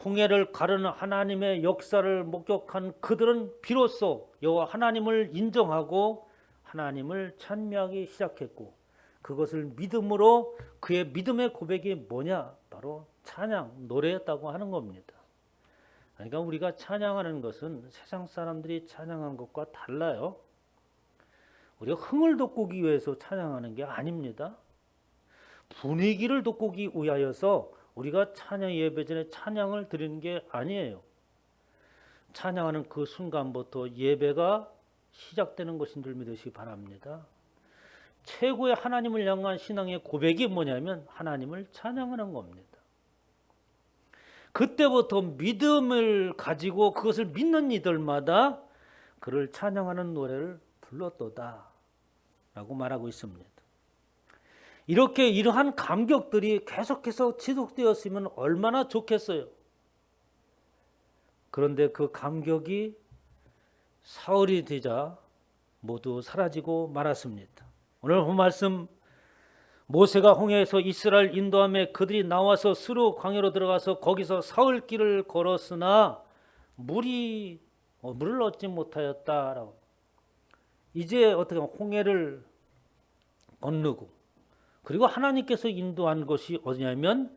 홍해를 가르는 하나님의 역사를 목격한 그들은 비로소 여호와 하나님을 인정하고 하나님을 찬미하기 시작했고 그것을 믿음으로 그의 믿음의 고백이 뭐냐? 바로 찬양, 노래였다고 하는 겁니다. 그러니까 우리가 찬양하는 것은 세상 사람들이 찬양하는 것과 달라요. 우리가 흥을 돋구기 위해서 찬양하는 게 아닙니다. 분위기를 돋구기 위하여서 우리가 찬양 예배 전에 찬양을 드리는 게 아니에요. 찬양하는 그 순간부터 예배가 시작되는 것인 줄 믿으시기 바랍니다. 최고의 하나님을 향한 신앙의 고백이 뭐냐면 하나님을 찬양하는 겁니다. 그때부터 믿음을 가지고 그것을 믿는 이들마다 그를 찬양하는 노래를 불렀도다 라고 말하고 있습니다. 이렇게 이러한 감격들이 계속해서 지속되었으면 얼마나 좋겠어요. 그런데 그 감격이 사흘이 되자 모두 사라지고 말았습니다. 오늘 본 말씀, 모세가 홍해에서 이스라엘 인도함에 그들이 나와서 스루 광야로 들어가서 거기서 사흘 길을 걸었으나 물을 얻지 못하였다라고. 이제 어떻게 하면 홍해를 건너고, 그리고 하나님께서 인도한 것이 어디냐면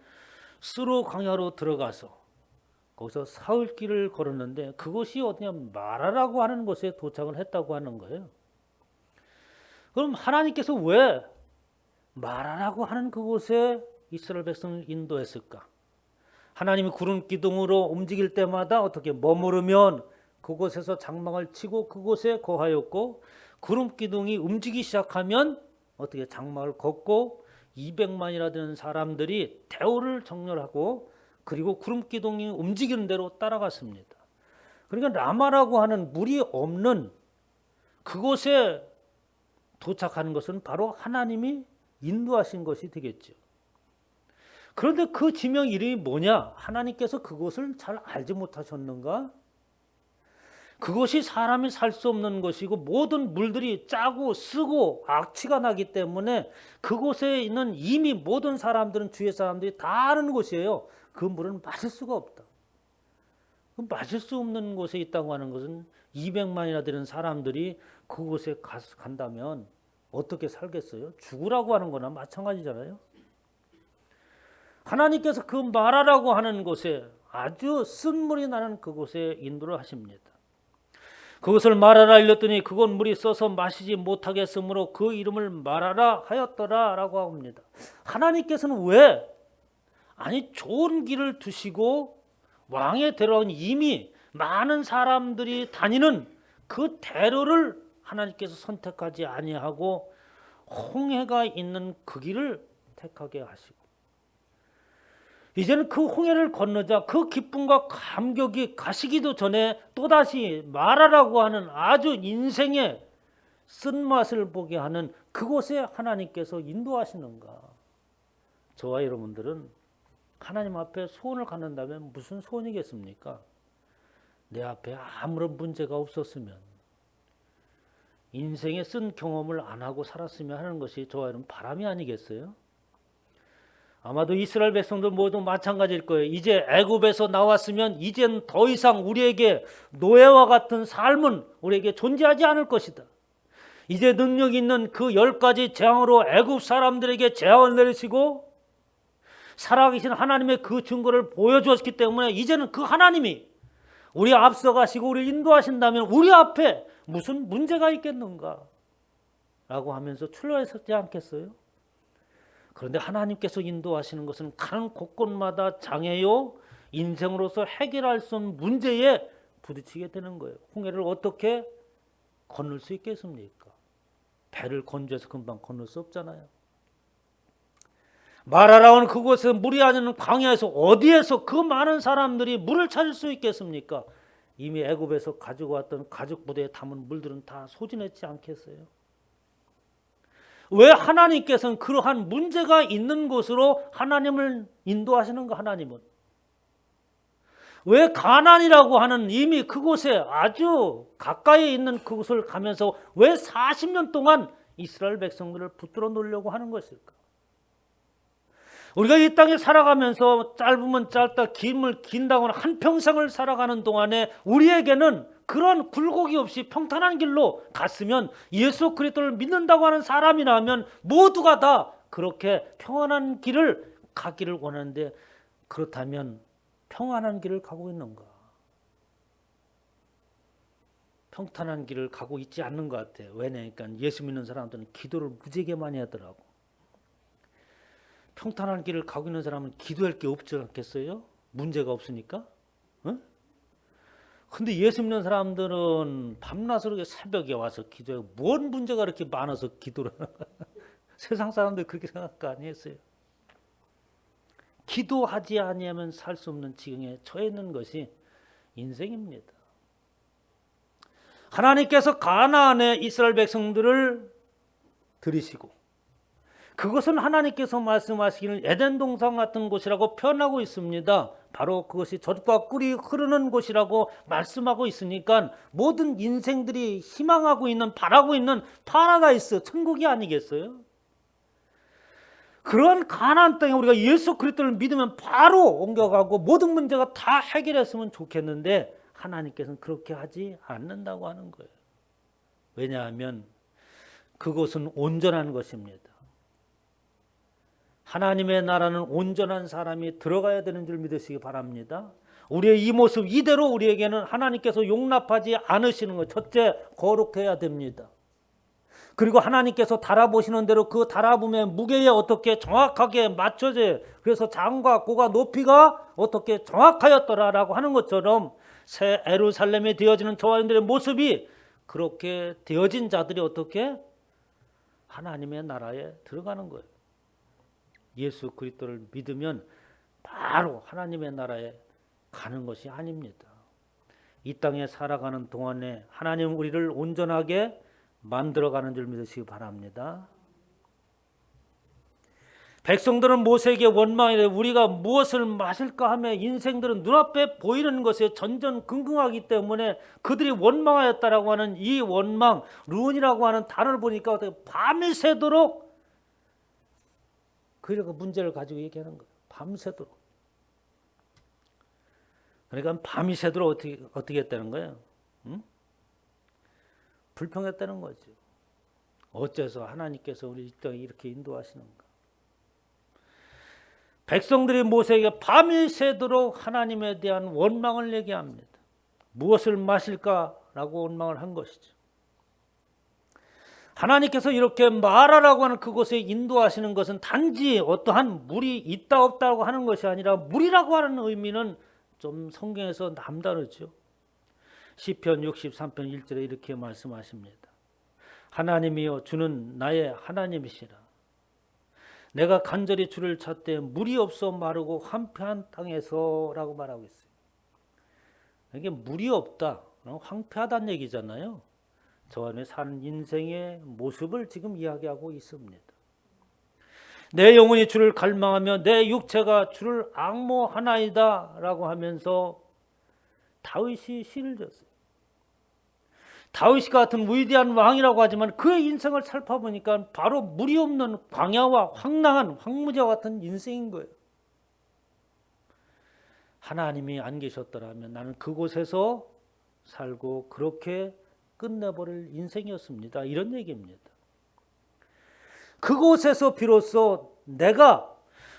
스루 광야로 들어가서 거기서 사흘 길을 걸었는데, 그것이 어디냐면 마라라고 하는 곳에 도착을 했다고 하는 거예요. 그럼 하나님께서 왜 마라라고 하는 그곳에 이스라엘 백성을 인도했을까? 하나님이 구름 기둥으로 움직일 때마다 어떻게 머무르면 그곳에서 장막을 치고 그곳에 거하였고, 구름 기둥이 움직이기 시작하면 어떻게 장막을 걷고 200만이나 되는 사람들이 대오를 정렬하고, 그리고 구름 기둥이 움직이는 대로 따라갔습니다. 그러니까 라마라고 하는 물이 없는 그곳에 도착하는 것은 바로 하나님이 인도하신 것이 되겠죠. 그런데 그 지명 이름이 뭐냐? 하나님께서 그곳을 잘 알지 못하셨는가? 그것이 사람이 살 수 없는 것이고 모든 물들이 짜고 쓰고 악취가 나기 때문에 그곳에 있는 이미 모든 사람들은, 주위의 사람들이 다 아는 곳이에요. 그 물은 마실 수가 없다. 마실 수 없는 곳에 있다고 하는 것은 200만이나 되는 사람들이 그곳에 간다면 어떻게 살겠어요? 죽으라고 하는 거나 마찬가지잖아요. 하나님께서 그 마라라고 하는 곳에, 아주 쓴물이 나는 그곳에 인도를 하십니다. 그것을 마라라 일렀더니 그곳 물이 써서 마시지 못하겠으므로 그 이름을 마라라 하였더라 라고 합니다. 하나님께서는 왜 좋은 길을 두시고 왕의 대로는 이미 많은 사람들이 다니는 그 대로를 하나님께서 선택하지 아니하고 홍해가 있는 그 길을 택하게 하시고, 이제는 그 홍해를 건너자 그 기쁨과 감격이 가시기도 전에 또다시 마라라고 하는 아주 인생의 쓴맛을 보게 하는 그곳에 하나님께서 인도하시는가? 저와 여러분들은 하나님 앞에 소원을 갖는다면 무슨 소원이겠습니까? 내 앞에 아무런 문제가 없었으면, 인생의 쓴 경험을 안 하고 살았으면 하는 것이 저와 여러분 바람이 아니겠어요? 아마도 이스라엘 백성들 모두 마찬가지일 거예요. 이제 애굽에서 나왔으면 이젠 더 이상 우리에게 노예와 같은 삶은 우리에게 존재하지 않을 것이다. 이제 능력 있는 그 10가지 재앙으로 애굽 사람들에게 재앙을 내리시고 살아계신 하나님의 그 증거를 보여주었기 때문에 이제는 그 하나님이 우리 앞서가시고 우리 인도하신다면 우리 앞에 무슨 문제가 있겠는가? 라고 하면서 출발했었지 않겠어요? 그런데 하나님께서 인도하시는 것은 가는 곳곳마다 장애요, 인생으로서 해결할 수 없는 문제에 부딪히게 되는 거예요. 홍해를 어떻게 건널 수 있겠습니까? 배를 건조해서 금방 건널 수 없잖아요. 마라라온 그곳에 물이 아니는 광야에서 어디에서 그 많은 사람들이 물을 찾을 수 있겠습니까? 이미 애굽에서 가지고 왔던 가죽 부대에 담은 물들은 다 소진했지 않겠어요? 왜 하나님께서는 그러한 문제가 있는 곳으로 하나님을 인도하시는가? 하나님은 왜 가나안이라고 하는 이미 그곳에 아주 가까이 있는 그곳을 가면서 왜 40년 동안 이스라엘 백성들을 붙들어 놓으려고 하는 것일까? 우리가 이 땅에 살아가면서 짧으면 짧다, 길면 긴다거나 한평생을 살아가는 동안에 우리에게는 그런 굴곡이 없이 평탄한 길로 갔으면, 예수 그리스도를 믿는다고 하는 사람이라면 모두가 다 그렇게 평안한 길을 가기를 원하는데, 그렇다면 평안한 길을 가고 있는가? 평탄한 길을 가고 있지 않는 것 같아요. 왜냐니까 예수 믿는 사람들은 기도를 무지하게 많이 하더라고. 평탄한 길을 가고 있는 사람은 기도할 게 없지 않겠어요? 문제가 없으니까. 근데 예수 믿는 사람들은 밤낮으로 이렇게 새벽에 와서 기도해. 뭔 문제가 이렇게 많아서 기도를 하나? 세상 사람들 그렇게 생각 아니었어요. 기도하지 아니하면 살 수 없는 지경에 처해 있는 것이 인생입니다. 하나님께서 가나안의 이스라엘 백성들을 들이시고 그것은 하나님께서 말씀하시기를 에덴 동산 같은 곳이라고 표현하고 있습니다. 바로 그것이 젖과 꿀이 흐르는 곳이라고 말씀하고 있으니까 모든 인생들이 희망하고 있는, 바라고 있는 파라다이스, 천국이 아니겠어요? 그런 가나안 땅에 우리가 예수 그리스도를 믿으면 바로 옮겨가고 모든 문제가 다 해결했으면 좋겠는데 하나님께서는 그렇게 하지 않는다고 하는 거예요. 왜냐하면 그곳은 온전한 것입니다. 하나님의 나라는 온전한 사람이 들어가야 되는 줄 믿으시기 바랍니다. 우리의 이 모습 이대로 우리에게는 하나님께서 용납하지 않으시는 것. 첫째, 거룩해야 됩니다. 그리고 하나님께서 달아보시는 대로 그 달아봄의 무게에 어떻게 정확하게 맞춰져요. 그래서 장과 고가 높이가 어떻게 정확하였더라라고 하는 것처럼 새 예루살렘이 되어지는 저와 여러분들의 모습이 그렇게 되어진 자들이 어떻게 하나님의 나라에 들어가는 거예요. 예수 그리스도를 믿으면 바로 하나님의 나라에 가는 것이 아닙니다. 이 땅에 살아가는 동안에 하나님 우리를 온전하게 만들어가는 줄 믿으시기 바랍니다. 백성들은 모세에게 원망이 돼 우리가 무엇을 마실까 하며 인생들은 눈앞에 보이는 것에 전전긍긍하기 때문에 그들이 원망하였다라고 하는 이 원망, 루은이라고 하는 단어를 보니까 어떻게 밤이 새도록 그 문제를 가지고 얘기하는 거예요. 밤새도록. 그러니까 밤이 새도록 어떻게 했다는 거예요? 응? 불평했다는 거죠. 어째서 하나님께서 우리 이 땅에 이렇게 인도하시는가? 백성들이 모세에게 밤이 새도록 하나님에 대한 원망을 얘기합니다. 무엇을 마실까라고 원망을 한 것이죠. 하나님께서 이렇게 마라라고 하는 그곳에 인도하시는 것은 단지 어떠한 물이 있다 없다고 하는 것이 아니라 물이라고 하는 의미는 좀 성경에서 남다르죠. 시편 63편 1절에 이렇게 말씀하십니다. 하나님이여 주는 나의 하나님이시라. 내가 간절히 주를 찾되 물이 없어 마르고 황폐한 땅에서 라고 말하고 있어요. 이게 물이 없다, 황폐하다는 얘기잖아요. 저 안에 사는 인생의 모습을 지금 이야기하고 있습니다. 내 영혼이 주를 갈망하며 내 육체가 주를 앙모하나이다 라고 하면서 다윗이 시를 졌어요. 다윗 같은 위대한 왕이라고 하지만 그의 인생을 살펴보니까 바로 물이 없는 광야와 황량한 황무지와 같은 인생인 거예요. 하나님이 안 계셨더라면 나는 그곳에서 살고 그렇게 끝내버릴 인생이었습니다. 이런 얘기입니다. 그곳에서 비로소 내가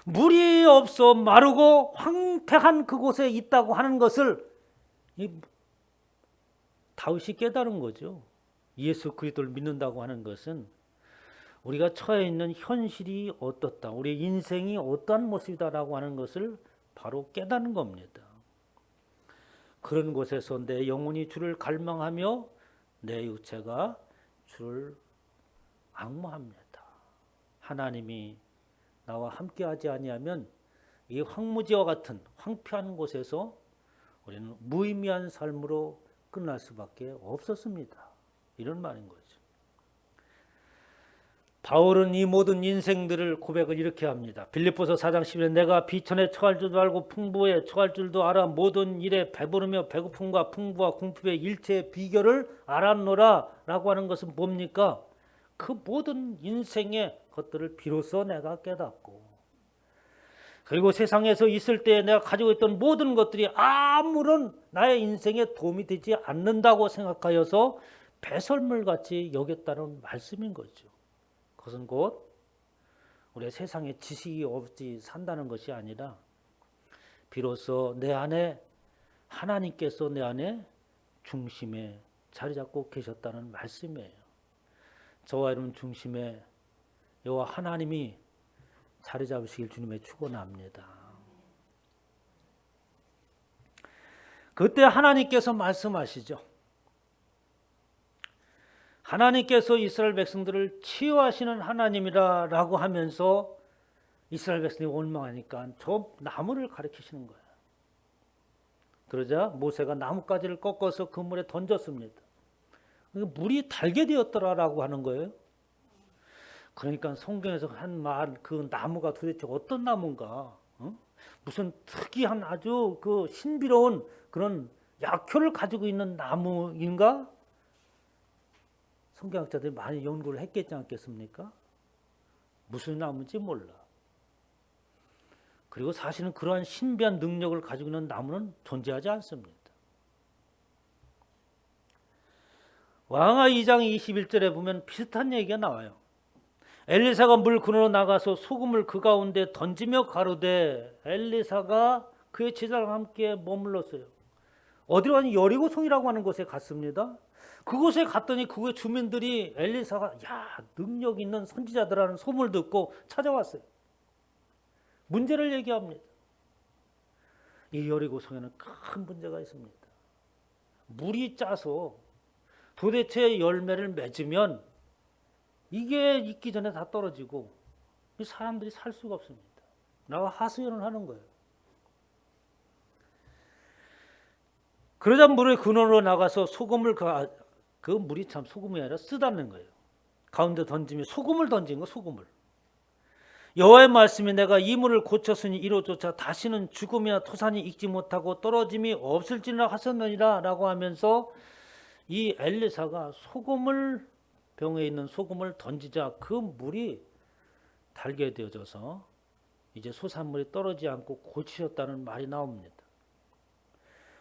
물이 없어 마르고 황폐한 그곳에 있다고 하는 것을 다윗이 깨달은 거죠. 예수 그리스도를 믿는다고 하는 것은 우리가 처해 있는 현실이 어떻다, 우리의 인생이 어떠한 모습이다라고 하는 것을 바로 깨닫는 겁니다. 그런 곳에서 내 영혼이 주를 갈망하며 내 육체가 주를 앙모합니다. 하나님이 나와 함께하지 아니하면 이 황무지와 같은 황폐한 곳에서 우리는 무의미한 삶으로 끝날 수밖에 없었습니다. 이런 말인 거죠. 바울은 이 모든 인생들을 고백을 이렇게 합니다. 빌립보서 4장 10절에 내가 비천에 처할 줄도 알고 풍부에 처할 줄도 알아 모든 일에 배부르며 배고픔과 풍부와 궁핍의 일체의 비결을 알았노라 라고 하는 것은 뭡니까? 그 모든 인생의 것들을 비로소 내가 깨닫고 그리고 세상에서 있을 때 내가 가지고 있던 모든 것들이 아무런 나의 인생에 도움이 되지 않는다고 생각하여서 배설물같이 여겼다는 말씀인 거죠. 그것은 곧 우리의 세상에 지식이 없이 산다는 것이 아니라 비로소 내 안에 하나님께서 내 안에 중심에 자리 잡고 계셨다는 말씀이에요. 저와 여러분 중심에 여호와 하나님이 자리 잡으시길 주님의 축원합니다. 그때 하나님께서 말씀하시죠. 하나님께서 이스라엘 백성들을 치유하시는 하나님이라고 하면서 이스라엘 백성이 원망하니까 저 나무를 가리키시는 거예요. 그러자 모세가 나뭇가지를 꺾어서 그 물에 던졌습니다. 물이 달게 되었더라라고 하는 거예요. 그러니까 성경에서 한 말 그 나무가 도대체 어떤 나무인가? 어? 무슨 특이한 아주 그 신비로운 그런 약효를 가지고 있는 나무인가? 성경학자들이 많이 연구를 했겠지 않겠습니까? 무슨 나무인지 몰라. 그리고 사실은 그러한 신비한 능력을 가지고 있는 나무는 존재하지 않습니다. 왕하 2장 21절에 보면 비슷한 얘기가 나와요. 엘리사가 물 근으로 나가서 소금을 그 가운데 던지며 가로되 엘리사가 그의 제자들과 함께 머물렀어요. 어디로 가니 여리고성이라고 하는 곳에 갔습니다. 그곳에 갔더니 그곳의 주민들이 엘리사가 야 능력 있는 선지자들하는 소문을 듣고 찾아왔어요. 문제를 얘기합니다. 이 여리고성에는 큰 문제가 있습니다. 물이 짜서 도대체 열매를 맺으면 이게 익기 전에 다 떨어지고 사람들이 살 수가 없습니다. 나와 하소연을 하는 거예요. 그러자 물의 근원으로 나가서 소금을 그 물이 참 소금이 아니라 쓰다는 거예요. 가운데 던지며 소금을 던진 거 소금을. 여호와의 말씀이 내가 이 물을 고쳤으니 이로조차 다시는 죽음이나 토산이 익지 못하고 떨어짐이 없을지라 하셨느니라 라고 하면서 이 엘리사가 소금을 병에 있는 소금을 던지자 그 물이 달게 되어져서 이제 소산물이 떨어지지 않고 고치셨다는 말이 나옵니다.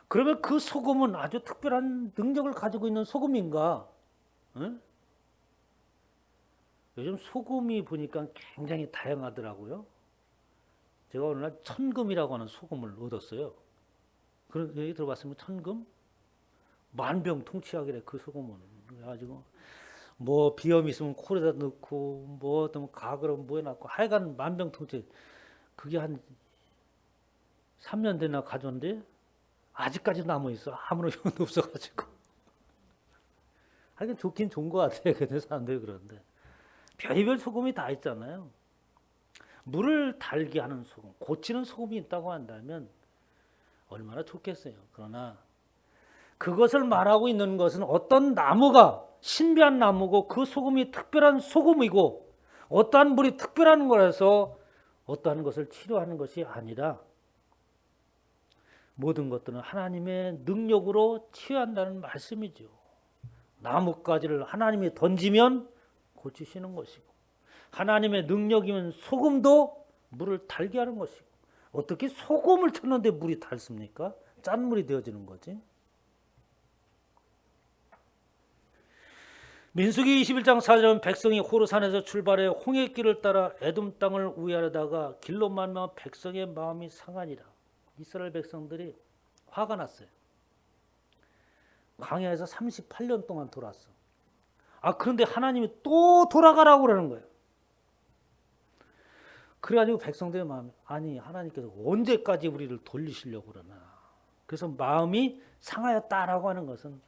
그러면 그 소금은 아주 특별한 능력을 가지고 있는 소금인가? 응? 요즘 소금이 보니까 굉장히 다양하더라고요. 제가 어느 날 천금이라고 하는 소금을 얻었어요. 그런 얘기 들어봤으면 천금? 만병통치약이래 그 소금은. 그래가지고 뭐 비염 있으면 콜에다 넣고 뭐 어떤 가그럼 뭐에 넣고 하여간 만병통치. 그게 한 3년 되나 가져온데 아직까지 남아 있어. 아무런 효도 없어가지고. 하여간 좋긴 좋은 것 같아요. 근데 사람들이 그런데 별의별 소금이 다 있잖아요. 물을 달게 하는 소금, 고치는 소금이 있다고 한다면 얼마나 좋겠어요. 그러나 그것을 말하고 있는 것은 어떤 나무가 신비한 나무고 그 소금이 특별한 소금이고 어떠한 물이 특별한 거라서 어떠한 것을 치료하는 것이 아니라 모든 것들은 하나님의 능력으로 치유한다는 말씀이죠. 나뭇가지를 하나님이 던지면 고치시는 것이고 하나님의 능력이면 소금도 물을 달게 하는 것이고 어떻게 소금을 쳤는데 물이 닳습니까? 짠물이 되어지는 거지. 민수기 21장 4절은 백성이 호르산에서 출발해 홍해길을 따라 에돔 땅을 우회하려다가 길로 말미암아 백성의 마음이 상하니라. 이스라엘 백성들이 화가 났어요. 광야에서 38년 동안 돌았어. 그런데 하나님이 또 돌아가라고 그러는 거예요. 그래가지고 백성들의 마음이 아니 하나님께서 언제까지 우리를 돌리시려고 그러나. 그래서 마음이 상하였다라고 하는 것은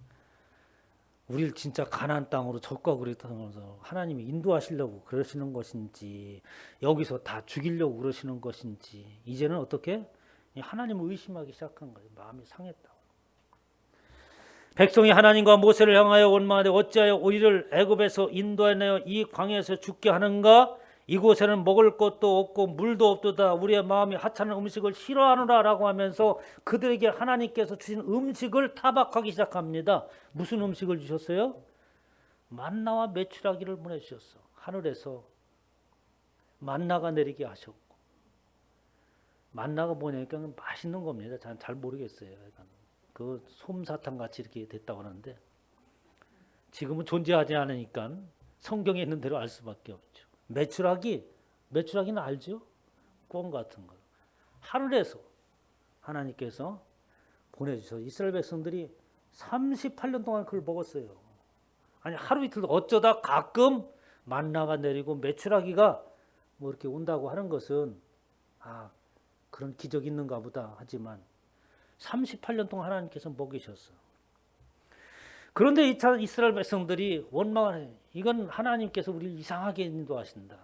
우리를 진짜 가나안 땅으로 적과 그리 땅으로 하나님이 인도하시려고 그러시는 것인지 여기서 다 죽이려고 그러시는 것인지 이제는 어떻게 하나님을 의심하기 시작한 거예요. 마음이 상했다고. 백성이 하나님과 모세를 향하여 원망하되 어찌하여 우리를 애굽에서 인도하여 이 광야에서 죽게 하는가? 이곳에는 먹을 것도 없고 물도 없도다. 우리의 마음이 하찮은 음식을 싫어하노라 라고 하면서 그들에게 하나님께서 주신 음식을 타박하기 시작합니다. 무슨 음식을 주셨어요? 만나와 메추라기를 보내주셨어. 하늘에서 만나가 내리게 하셨고 만나가 뭐냐니까 맛있는 겁니다. 잘 모르겠어요. 그 솜사탕 같이 이렇게 됐다고 하는데 지금은 존재하지 않으니까 성경에 있는 대로 알 수밖에 없죠. 메추라기는 알죠? 껌 같은 거. 하늘에서 하나님께서 보내주셔서 이스라엘 백성들이 38년 동안 그걸 먹었어요. 아니 하루 이틀 어쩌다 가끔 만나가 내리고 메추라기가 뭐 이렇게 온다고 하는 것은 그런 기적이 있는가 보다 하지만 38년 동안 하나님께서 먹이셨어. 그런데 이스라엘 백성들이 원망을 해요. 이건 하나님께서 우리를 이상하게 인도하신다.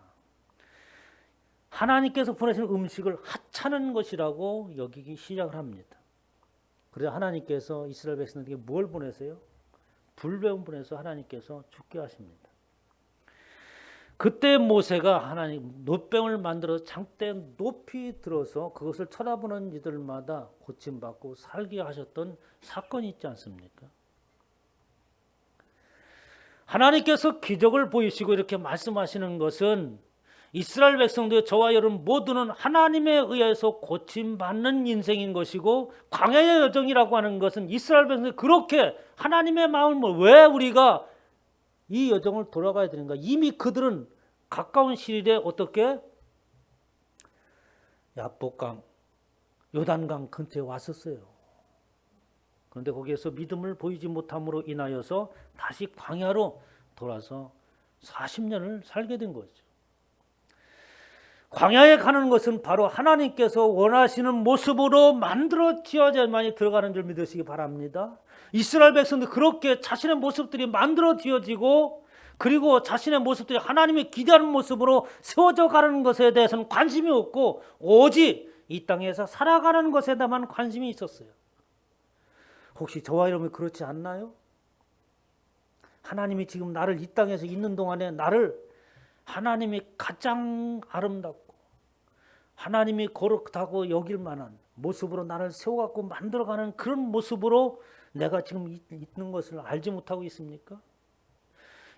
하나님께서 보내신 음식을 하찮은 것이라고 여기기 시작을 합니다. 그래서 하나님께서 이스라엘 백성들에게 뭘 보내세요? 불뱀을 보내서 하나님께서 죽게 하십니다. 그때 모세가 하나님 놋병을 만들어 장대 높이 들어서 그것을 쳐다보는 이들마다 고침받고 살게 하셨던 사건이 있지 않습니까? 하나님께서 기적을 보이시고 이렇게 말씀하시는 것은 이스라엘 백성들 저와 여러분 모두는 하나님에 의해서 고침받는 인생인 것이고, 광야의 여정이라고 하는 것은 이스라엘 백성들이 그렇게 하나님의 마음을, 왜 우리가 이 여정을 돌아가야 되는가? 이미 그들은 가까운 시일에 어떻게 야복강, 요단강 근처에 왔었어요. 그런데 거기에서 믿음을 보이지 못함으로 인하여서 다시 광야로 돌아서 40년을 살게 된 거죠. 광야에 가는 것은 바로 하나님께서 원하시는 모습으로 만들어지어야만이 들어가는 줄 믿으시기 바랍니다. 이스라엘 백성들 그렇게 자신의 모습들이 만들어지어지고, 그리고 자신의 모습들이 하나님이 기대하는 모습으로 세워져 가는 것에 대해서는 관심이 없고, 오직 이 땅에서 살아가는 것에다만 관심이 있었어요. 혹시 저와 여러분이 그렇지 않나요? 하나님이 지금 나를 이 땅에서 있는 동안에 나를 하나님이 가장 아름답고 하나님이 거룩하고 여길 만한 모습으로 나를 세워갖고 만들어가는 그런 모습으로 내가 지금 있는 것을 알지 못하고 있습니까?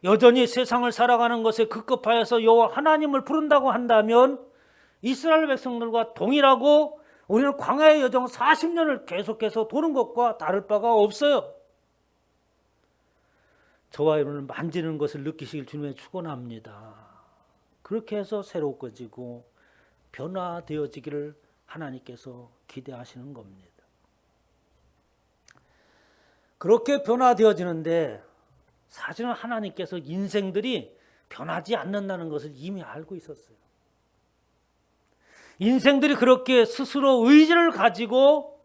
여전히 세상을 살아가는 것에 급급하여서 여호와 하나님을 부른다고 한다면 이스라엘 백성들과 동일하고 우리는 광야의 여정 40년을 계속해서 도는 것과 다를 바가 없어요. 저와 여러분을 만지는 것을 느끼시길 주님의 축원합니다. 그렇게 해서 새로워지고 변화되어지기를 하나님께서 기대하시는 겁니다. 그렇게 변화되어지는데 사실은 하나님께서 인생들이 변하지 않는다는 것을 이미 알고 있었어요. 인생들이 그렇게 스스로 의지를 가지고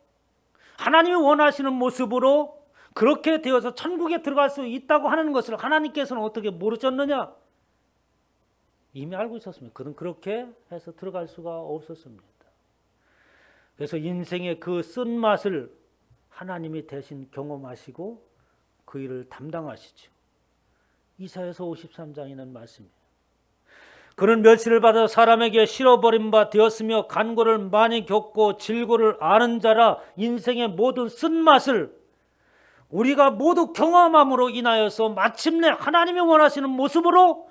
하나님이 원하시는 모습으로 그렇게 되어서 천국에 들어갈 수 있다고 하는 것을 하나님께서는 어떻게 모르셨느냐? 이미 알고 있었습니다. 그는 그렇게 해서 들어갈 수가 없었습니다. 그래서 인생의 그 쓴맛을 하나님이 대신 경험하시고 그 일을 담당하시죠. 이사야서 53장에는 말씀이에요. 그는 멸시를 받아 사람에게 실어버린 바 되었으며 간고를 많이 겪고 질고를 아는 자라. 인생의 모든 쓴맛을 우리가 모두 경험함으로 인하여서 마침내 하나님이 원하시는 모습으로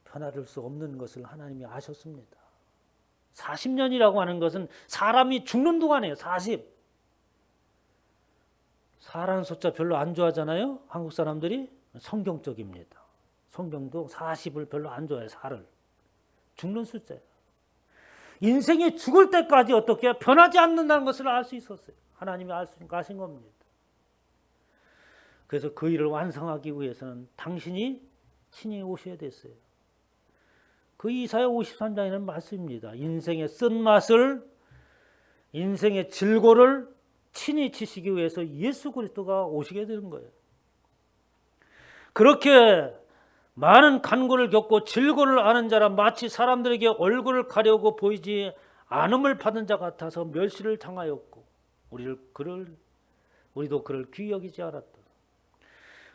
변화될 수 없는 것을 하나님이 아셨습니다. 40년이라고 하는 것은 사람이 죽는 동안이에요. 40. 4라는 숫자 별로 안 좋아하잖아요. 한국 사람들이. 성경적입니다. 성경도 40을 별로 안 좋아해요. 4를. 죽는 숫자예요. 인생이 죽을 때까지 어떻게 변하지 않는다는 것을 알 수 있었어요. 하나님이 아신 겁니다. 그래서 그 일을 완성하기 위해서는 당신이 친히 오셔야 됐어요. 그 이사야 53장에는 말씀입니다. 인생의 쓴맛을, 인생의 질고를 친히 치시기 위해서 예수 그리스도가 오시게 되는 거예요. 그렇게 많은 간고를 겪고 질고를 아는 자라 마치 사람들에게 얼굴을 가려고 보이지 않음을 받은 자 같아서 멸시를 당하였고 우리도 그를 귀히 여기지 않았다.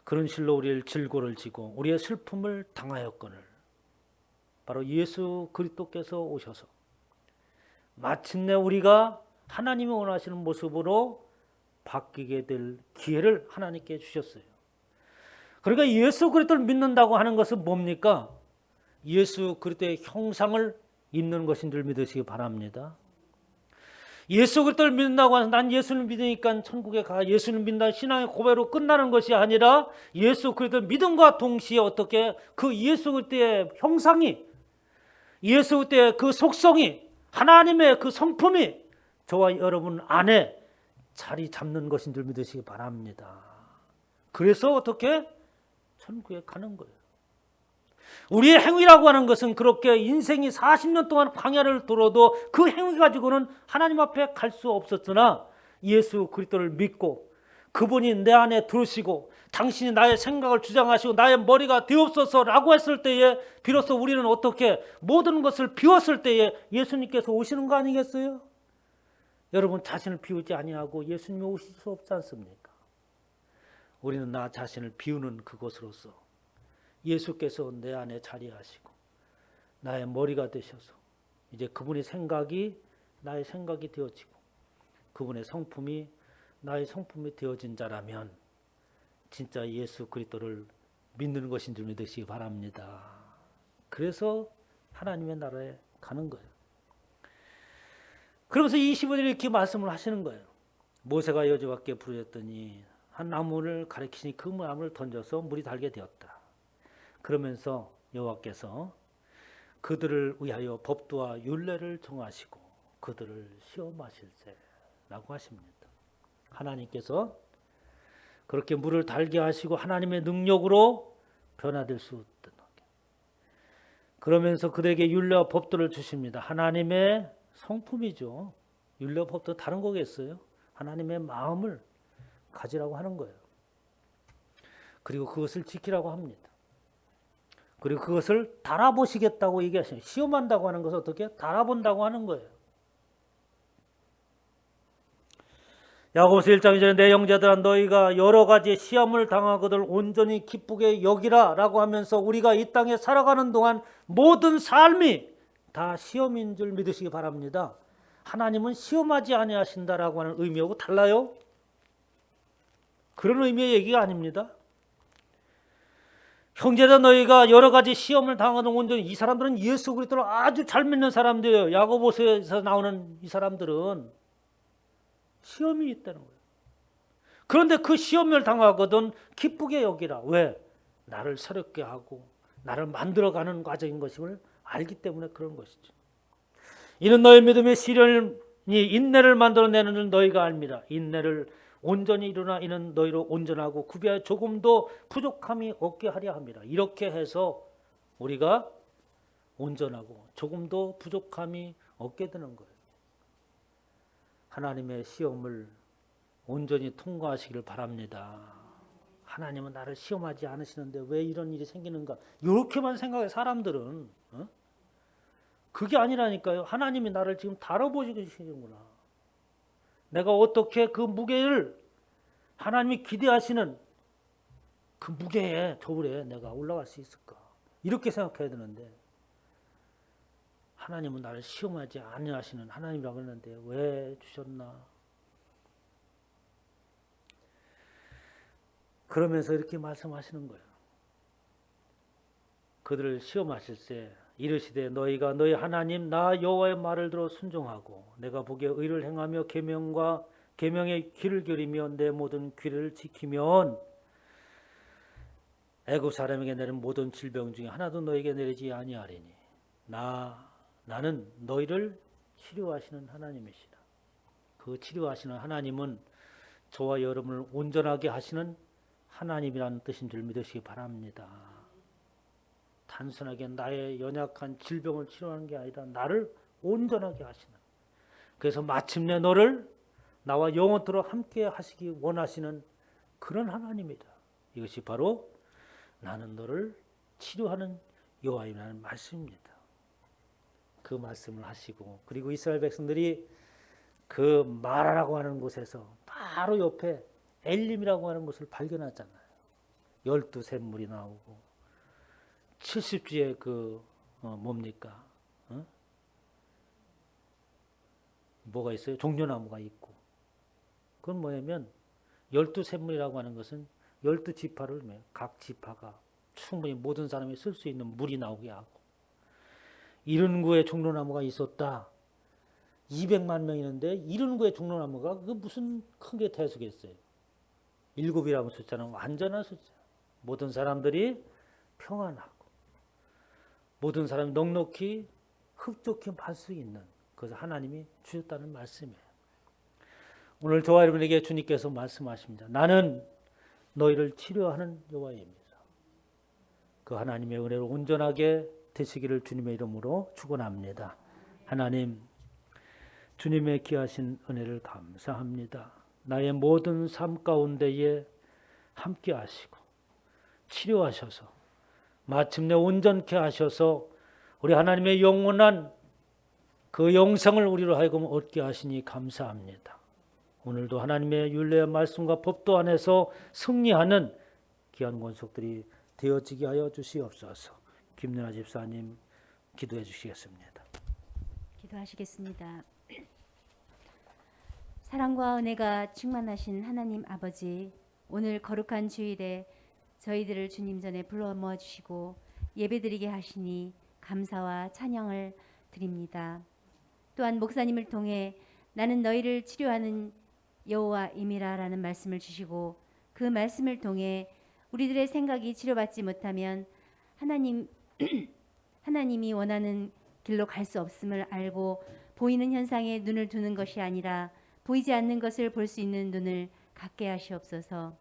그런 실로 우리를 질고를 지고 우리의 슬픔을 당하였거늘 바로 예수 그리스도께서 오셔서 마침내 우리가 하나님이 원하시는 모습으로 바뀌게 될 기회를 하나님께 주셨어요. 그러니까 예수 그리스도를 믿는다고 하는 것은 뭡니까? 예수 그리스도의 형상을 입는 것인 줄 믿으시기 바랍니다. 예수 그리스도를 믿는다고 해서 난 예수를 믿으니까 천국에 가, 예수를 믿는다 신앙의 고백으로 끝나는 것이 아니라 예수 그리스도를 믿음과 동시에 어떻게 그 예수 그리스도의 형상이, 예수 그리스도의 그 속성이, 하나님의 그 성품이 저와 여러분 안에 자리 잡는 것인 줄 믿으시기 바랍니다. 그래서 어떻게 천국에 가는 거예요. 우리의 행위라고 하는 것은 그렇게 인생이 40년 동안 광야를 돌아도 그 행위 가지고는 하나님 앞에 갈 수 없었으나 예수 그리스도를 믿고 그분이 내 안에 들으시고 당신이 나의 생각을 주장하시고 나의 머리가 되옵소서라고 했을 때에 비로소 우리는 어떻게 모든 것을 비웠을 때에 예수님께서 오시는 거 아니겠어요? 여러분 자신을 비우지 아니하고 예수님이 오실 수 없지 않습니까? 우리는 나 자신을 비우는 그것으로서 예수께서 내 안에 자리하시고 나의 머리가 되셔서 이제 그분의 생각이 나의 생각이 되어지고 그분의 성품이 나의 성품이 되어진 자라면 진짜 예수 그리스도를 믿는 것인 줄 믿으시기 바랍니다. 그래서 하나님의 나라에 가는 거예요. 그러면서 25절에 이렇게 말씀을 하시는 거예요. 모세가 여호와께 부르짖더니 한 나무를 가리키시니 그 나무를 던져서 물이 달게 되었다. 그러면서 여호와께서 그들을 위하여 법도와 율례를 정하시고 그들을 시험하실세라고 하십니다. 하나님께서 그렇게 물을 달게 하시고 하나님의 능력으로 변화될 수 있도록 그러면서 그들에게 율례와 법도를 주십니다. 하나님의 성품이죠. 율례와 법도 다른 거겠어요? 하나님의 마음을 가지라고 하는 거예요. 그리고 그것을 지키라고 합니다. 그리고 그것을 달아보시겠다고 얘기하시죠. 시험한다고 하는 것은 어떻게? 달아본다고 하는 거예요. 야고보서 1장 2절에 내 형제들아 너희가 여러 가지 시험을 당하거든 온전히 기쁘게 여기라 라고 하면서 우리가 이 땅에 살아가는 동안 모든 삶이 다 시험인 줄 믿으시기 바랍니다. 하나님은 시험하지 아니하신다라고 하는 의미하고 달라요. 그런 의미의 얘기가 아닙니다. 형제들 너희가 여러 가지 시험을 당하는 온전히 이 사람들은 예수 그리스도를 아주 잘 믿는 사람들이에요. 야고보서에서 나오는 이 사람들은 시험이 있다는 거예요. 그런데 그 시험을 당하거든 기쁘게 여기라. 왜? 나를 새롭게 하고 나를 만들어가는 과정인 것임을 알기 때문에 그런 것이죠. 이는 너희 믿음의 시련이 인내를 만들어내는 줄 너희가 압니다. 인내를 온전히 이루나 이는 너희로 온전하고 구비하여 조금도 부족함이 없게 하려 합니다. 이렇게 해서 우리가 온전하고 조금도 부족함이 없게 되는 거예요. 하나님의 시험을 온전히 통과하시기를 바랍니다. 하나님은 나를 시험하지 않으시는데 왜 이런 일이 생기는가? 이렇게만 생각해 사람들은. 그게 아니라니까요. 하나님이 나를 지금 다뤄보시는구나. 내가 어떻게 그 무게를 하나님이 기대하시는 그 무게에 저울에 내가 올라갈 수 있을까? 이렇게 생각해야 되는데 하나님은 나를 시험하지 아니하시는 하나님이라고 했는데 왜 주셨나? 그러면서 이렇게 말씀하시는 거예요. 그들을 시험하실세 이르시되 너희가 너희 하나님 나 여호와의 말을 들어 순종하고 내가 보기에 의를 행하며 계명의 귀를 기울이며 내 모든 귀를 지키면 애굽 사람에게 내린 모든 질병 중에 하나도 너에게 내리지 아니하리니 나는 너희를 치료하시는 하나님이시다. 그 치료하시는 하나님은 저와 여러분을 온전하게 하시는 하나님이라는 뜻인 줄 믿으시기 바랍니다. 단순하게 나의 연약한 질병을 치료하는 게 아니라 나를 온전하게 하시는, 그래서 마침내 너를 나와 영원토록 함께 하시기 원하시는 그런 하나님이다. 이것이 바로 나는 너를 치료하는 여호와이라는 말씀입니다. 그 말씀을 하시고, 그리고 이스라엘 백성들이 그 마라라고 하는 곳에서 바로 옆에 엘림이라고 하는 곳을 발견하잖아요. 12샘물이 나오고 70주의 뭡니까? 뭐가 있어요? 종려나무가 있고. 그건 뭐냐면 12샘물이라고 하는 것은 12지파를 각 지파가 충분히 모든 사람이 쓸 수 있는 물이 나오게 하고, 이른 구에 종려나무가 있었다. 200만 명 있는데 이른 구에 종려나무가 그 무슨 큰 게 대수겠어요. 7이라는 숫자는 완전한 숫자. 모든 사람들이 평안하고 모든 사람이 넉넉히 흡족히 할 수 있는, 그것을 하나님이 주셨다는 말씀이에요. 오늘 저와 여러분에게 주님께서 말씀하십니다. 나는 너희를 치료하는 여호와입니다. 그 하나님의 은혜로 온전하게 되시기를 주님의 이름으로 축원합니다. 하나님, 주님의 귀하신 은혜를 감사합니다. 나의 모든 삶 가운데에 함께 하시고 치료하셔서 마침내 온전케 하셔서 우리 하나님의 영원한 그 영생을 우리로 하여금 얻게 하시니 감사합니다. 오늘도 하나님의 율례의 말씀과 법도 안에서 승리하는 귀한 권속들이 되어지게 하여 주시옵소서. 김연아 집사님, 기도해 주시겠습니다. 기도하시겠습니다. 사랑과 은혜가 충만하신 하나님 아버지, 오늘 거룩한 주일에 저희들을 주님 전에 불러 모아주시고 예배드리게 하시니 감사와 찬양을 드립니다. 또한 목사님을 통해 나는 너희를 치료하는 여호와임이라라는 말씀을 주시고 그 말씀을 통해 우리들의 생각이 치료받지 못하면 하나님이 원하는 길로 갈 수 없음을 알고 보이는 현상에 눈을 두는 것이 아니라 보이지 않는 것을 볼 수 있는 눈을 갖게 하시옵소서.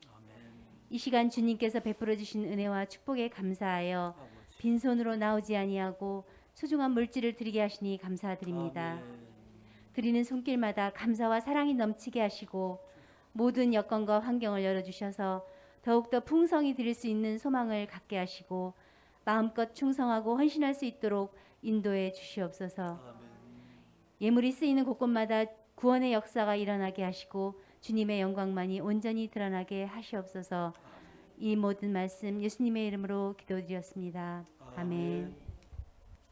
이 시간 주님께서 베풀어 주신 은혜와 축복에 감사하여 빈손으로 나오지 아니하고 소중한 물질을 드리게 하시니 감사드립니다. 드리는 손길마다 감사와 사랑이 넘치게 하시고 모든 여건과 환경을 열어주셔서 더욱더 풍성히 드릴 수 있는 소망을 갖게 하시고 마음껏 충성하고 헌신할 수 있도록 인도해 주시옵소서. 예물이 쓰이는 곳곳마다 구원의 역사가 일어나게 하시고 주님의 영광만이 온전히 드러나게 하시옵소서. 이 모든 말씀 예수님의 이름으로 기도드렸습니다. 아멘.